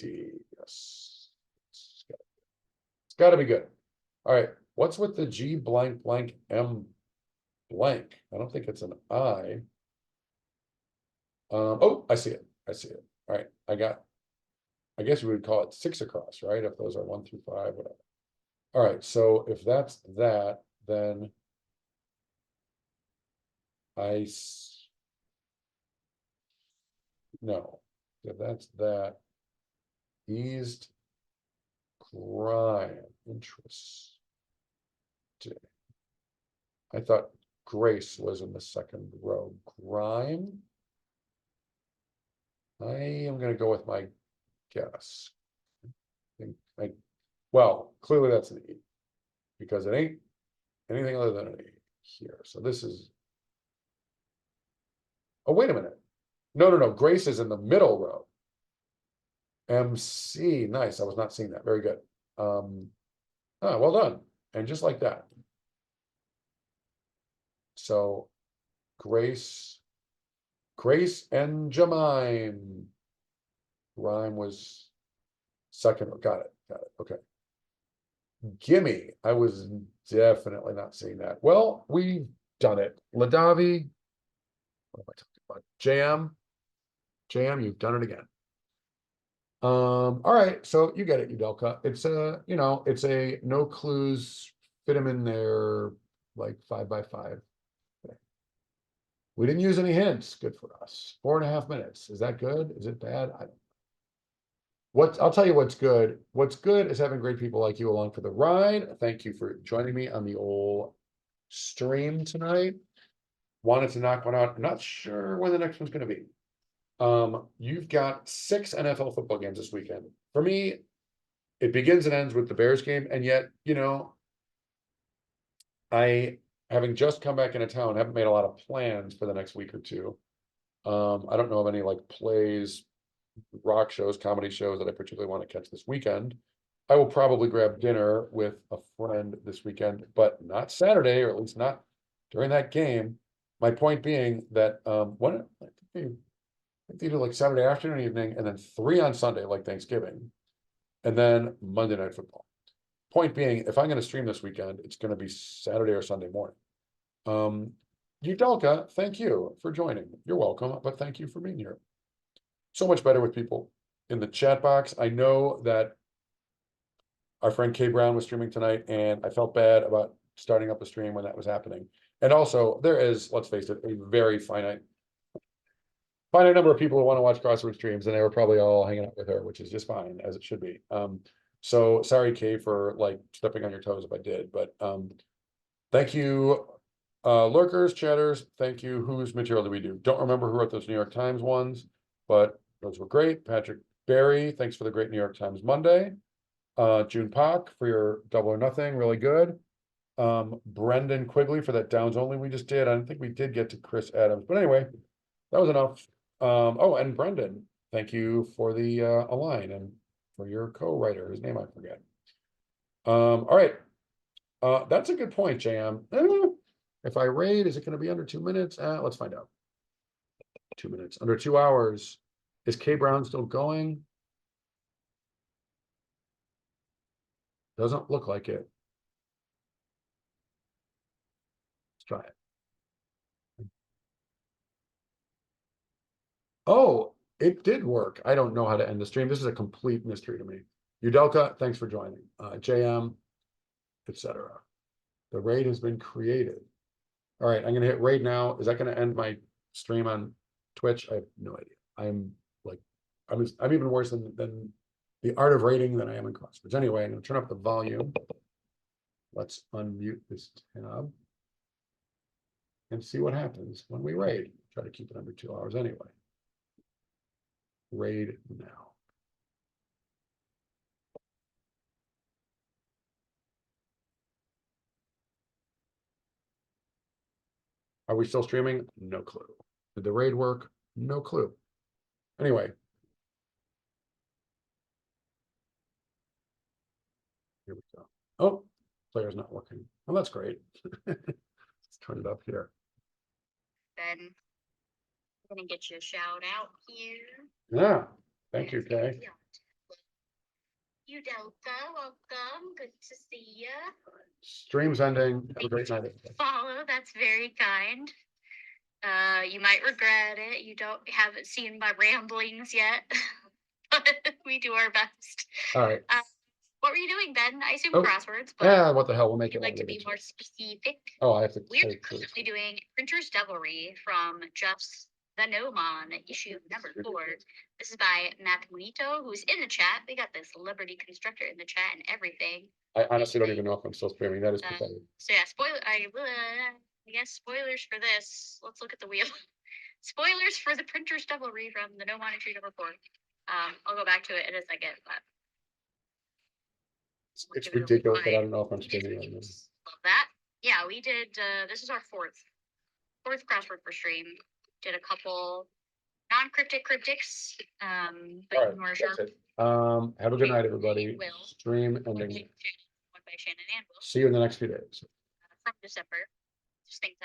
Yes. It's got to be good. All right. What's with the G blank blank M blank? I don't think it's an I. Oh, I see it. I see it. All right. I guess we would call it 6 across, right? If those are 1 through 5, whatever. All right. So if that's that, then no, if that's that, eased crime interest. I thought Grace was in the second row. Grime. I am going to go with my guess. Well, clearly that's an E because it ain't anything other than an E here. So this is. Oh, wait a minute. No. Grace is in the middle row. MC, nice. I was not seeing that. Very good. Well done. And just like that. So Grace and Jemime. Rhyme was second. Got it. Okay. Gimme. I was definitely not seeing that. Well, we've done it. Ladavi. What am I talking about? JM, you've done it again. All right, so you get it, Udelka. It's it's a no clues, fit them in there like 5 by 5. Okay. We didn't use any hints. Good for us. 4.5 minutes. Is that good? Is it bad? I'll tell you what's good. What's good is having great people like you along for the ride. Thank you for joining me on the old stream tonight. Wanted to knock one out. I'm not sure when the next one's going to be. You've got 6 NFL football games this weekend. For me, it begins and ends with the Bears game, and yet, I, having just come back into town, haven't made a lot of plans for the next week or two. I don't know of any like plays, rock shows, comedy shows that I particularly want to catch this weekend. I will probably grab dinner with a friend this weekend, but not Saturday, or at least not during that game. My point being that they do like Saturday afternoon, evening, and then 3 on Sunday, like Thanksgiving, and then Monday Night Football. Point being, if I'm going to stream this weekend, it's going to be Saturday or Sunday morning. Udelka, thank you for joining. You're welcome, but thank you for being here. So much better with people in the chat box. I know that our friend Kay Brown was streaming tonight, and I felt bad about starting up a stream when that was happening. And also, there is, let's face it, a very finite number of people who want to watch crossword streams, and they were probably all hanging out with her, which is just fine, as it should be. So sorry, Kay, for like stepping on your toes if I did, but thank you, lurkers, chatters. Thank you. Whose material did we do? Don't remember who wrote those New York Times ones, but those were great. Patrick Barry, thanks for the great New York Times Monday. June Pak for your Double or Nothing, really good. Brendan Quigley for that Downs Only we just did. I don't think we did get to Chris Adams, but anyway, that was enough. Oh, and Brendan, thank you for the Align and for your co-writer, his name I forget. All right. That's a good point, JM. If I raid, is it going to be under 2 minutes? Let's find out. 2 minutes, under 2 hours. Is Kay Brown still going? Doesn't look like it. Let's try it. Oh, it did work. I don't know how to end the stream. This is a complete mystery to me. Udelka, thanks for joining. JM, etc. The raid has been created. All right, I'm gonna hit raid now. Is that gonna end my stream on Twitch? I have no idea. I'm even worse than the art of raiding than I am in crosswords. Anyway, I'm gonna turn up the volume. Let's unmute this tab and see what happens when we raid. Try to keep it under 2 hours anyway. Raid now. Are we still streaming? No clue. Did the raid work? No clue. Anyway. Here we go. Oh, player's not working. Well, that's great. Let's turn it up here. Ben, I'm gonna get you a shout out here. Yeah. Thank you, Kay. Udelka, welcome. Good to see you. Stream's ending. Have a great night. Follow, that's very kind. You might regret it. You haven't seen my ramblings yet, but we do our best. All right. What were you doing, Ben? I assume Oh, crosswords, but yeah, what the hell? We'll make it like to later. be more specific. Oh, I have to. We're currently doing Printer's Devilry from Jeff's The Gnomon, issue number 4. This is by Matt Monito, who's in the chat. We got this Liberty Constructor in the chat and everything. I honestly don't even know if I'm still streaming. That is pathetic. So yeah, I guess spoilers for this. Let's look at the wheel. Spoilers for the Printer's Devilry from The Gnomon issue number 4. I'll go back to it in a second, but it's ridiculous that I don't know if I'm streaming right now. Love that. Yeah, we did. This is our fourth crossword for stream. Did a couple non-cryptic cryptics. But All right, more that's sharp. it. Have a good night, everybody. Stream ending. One by Shannon and Will. See you in the next few days. From December. Just things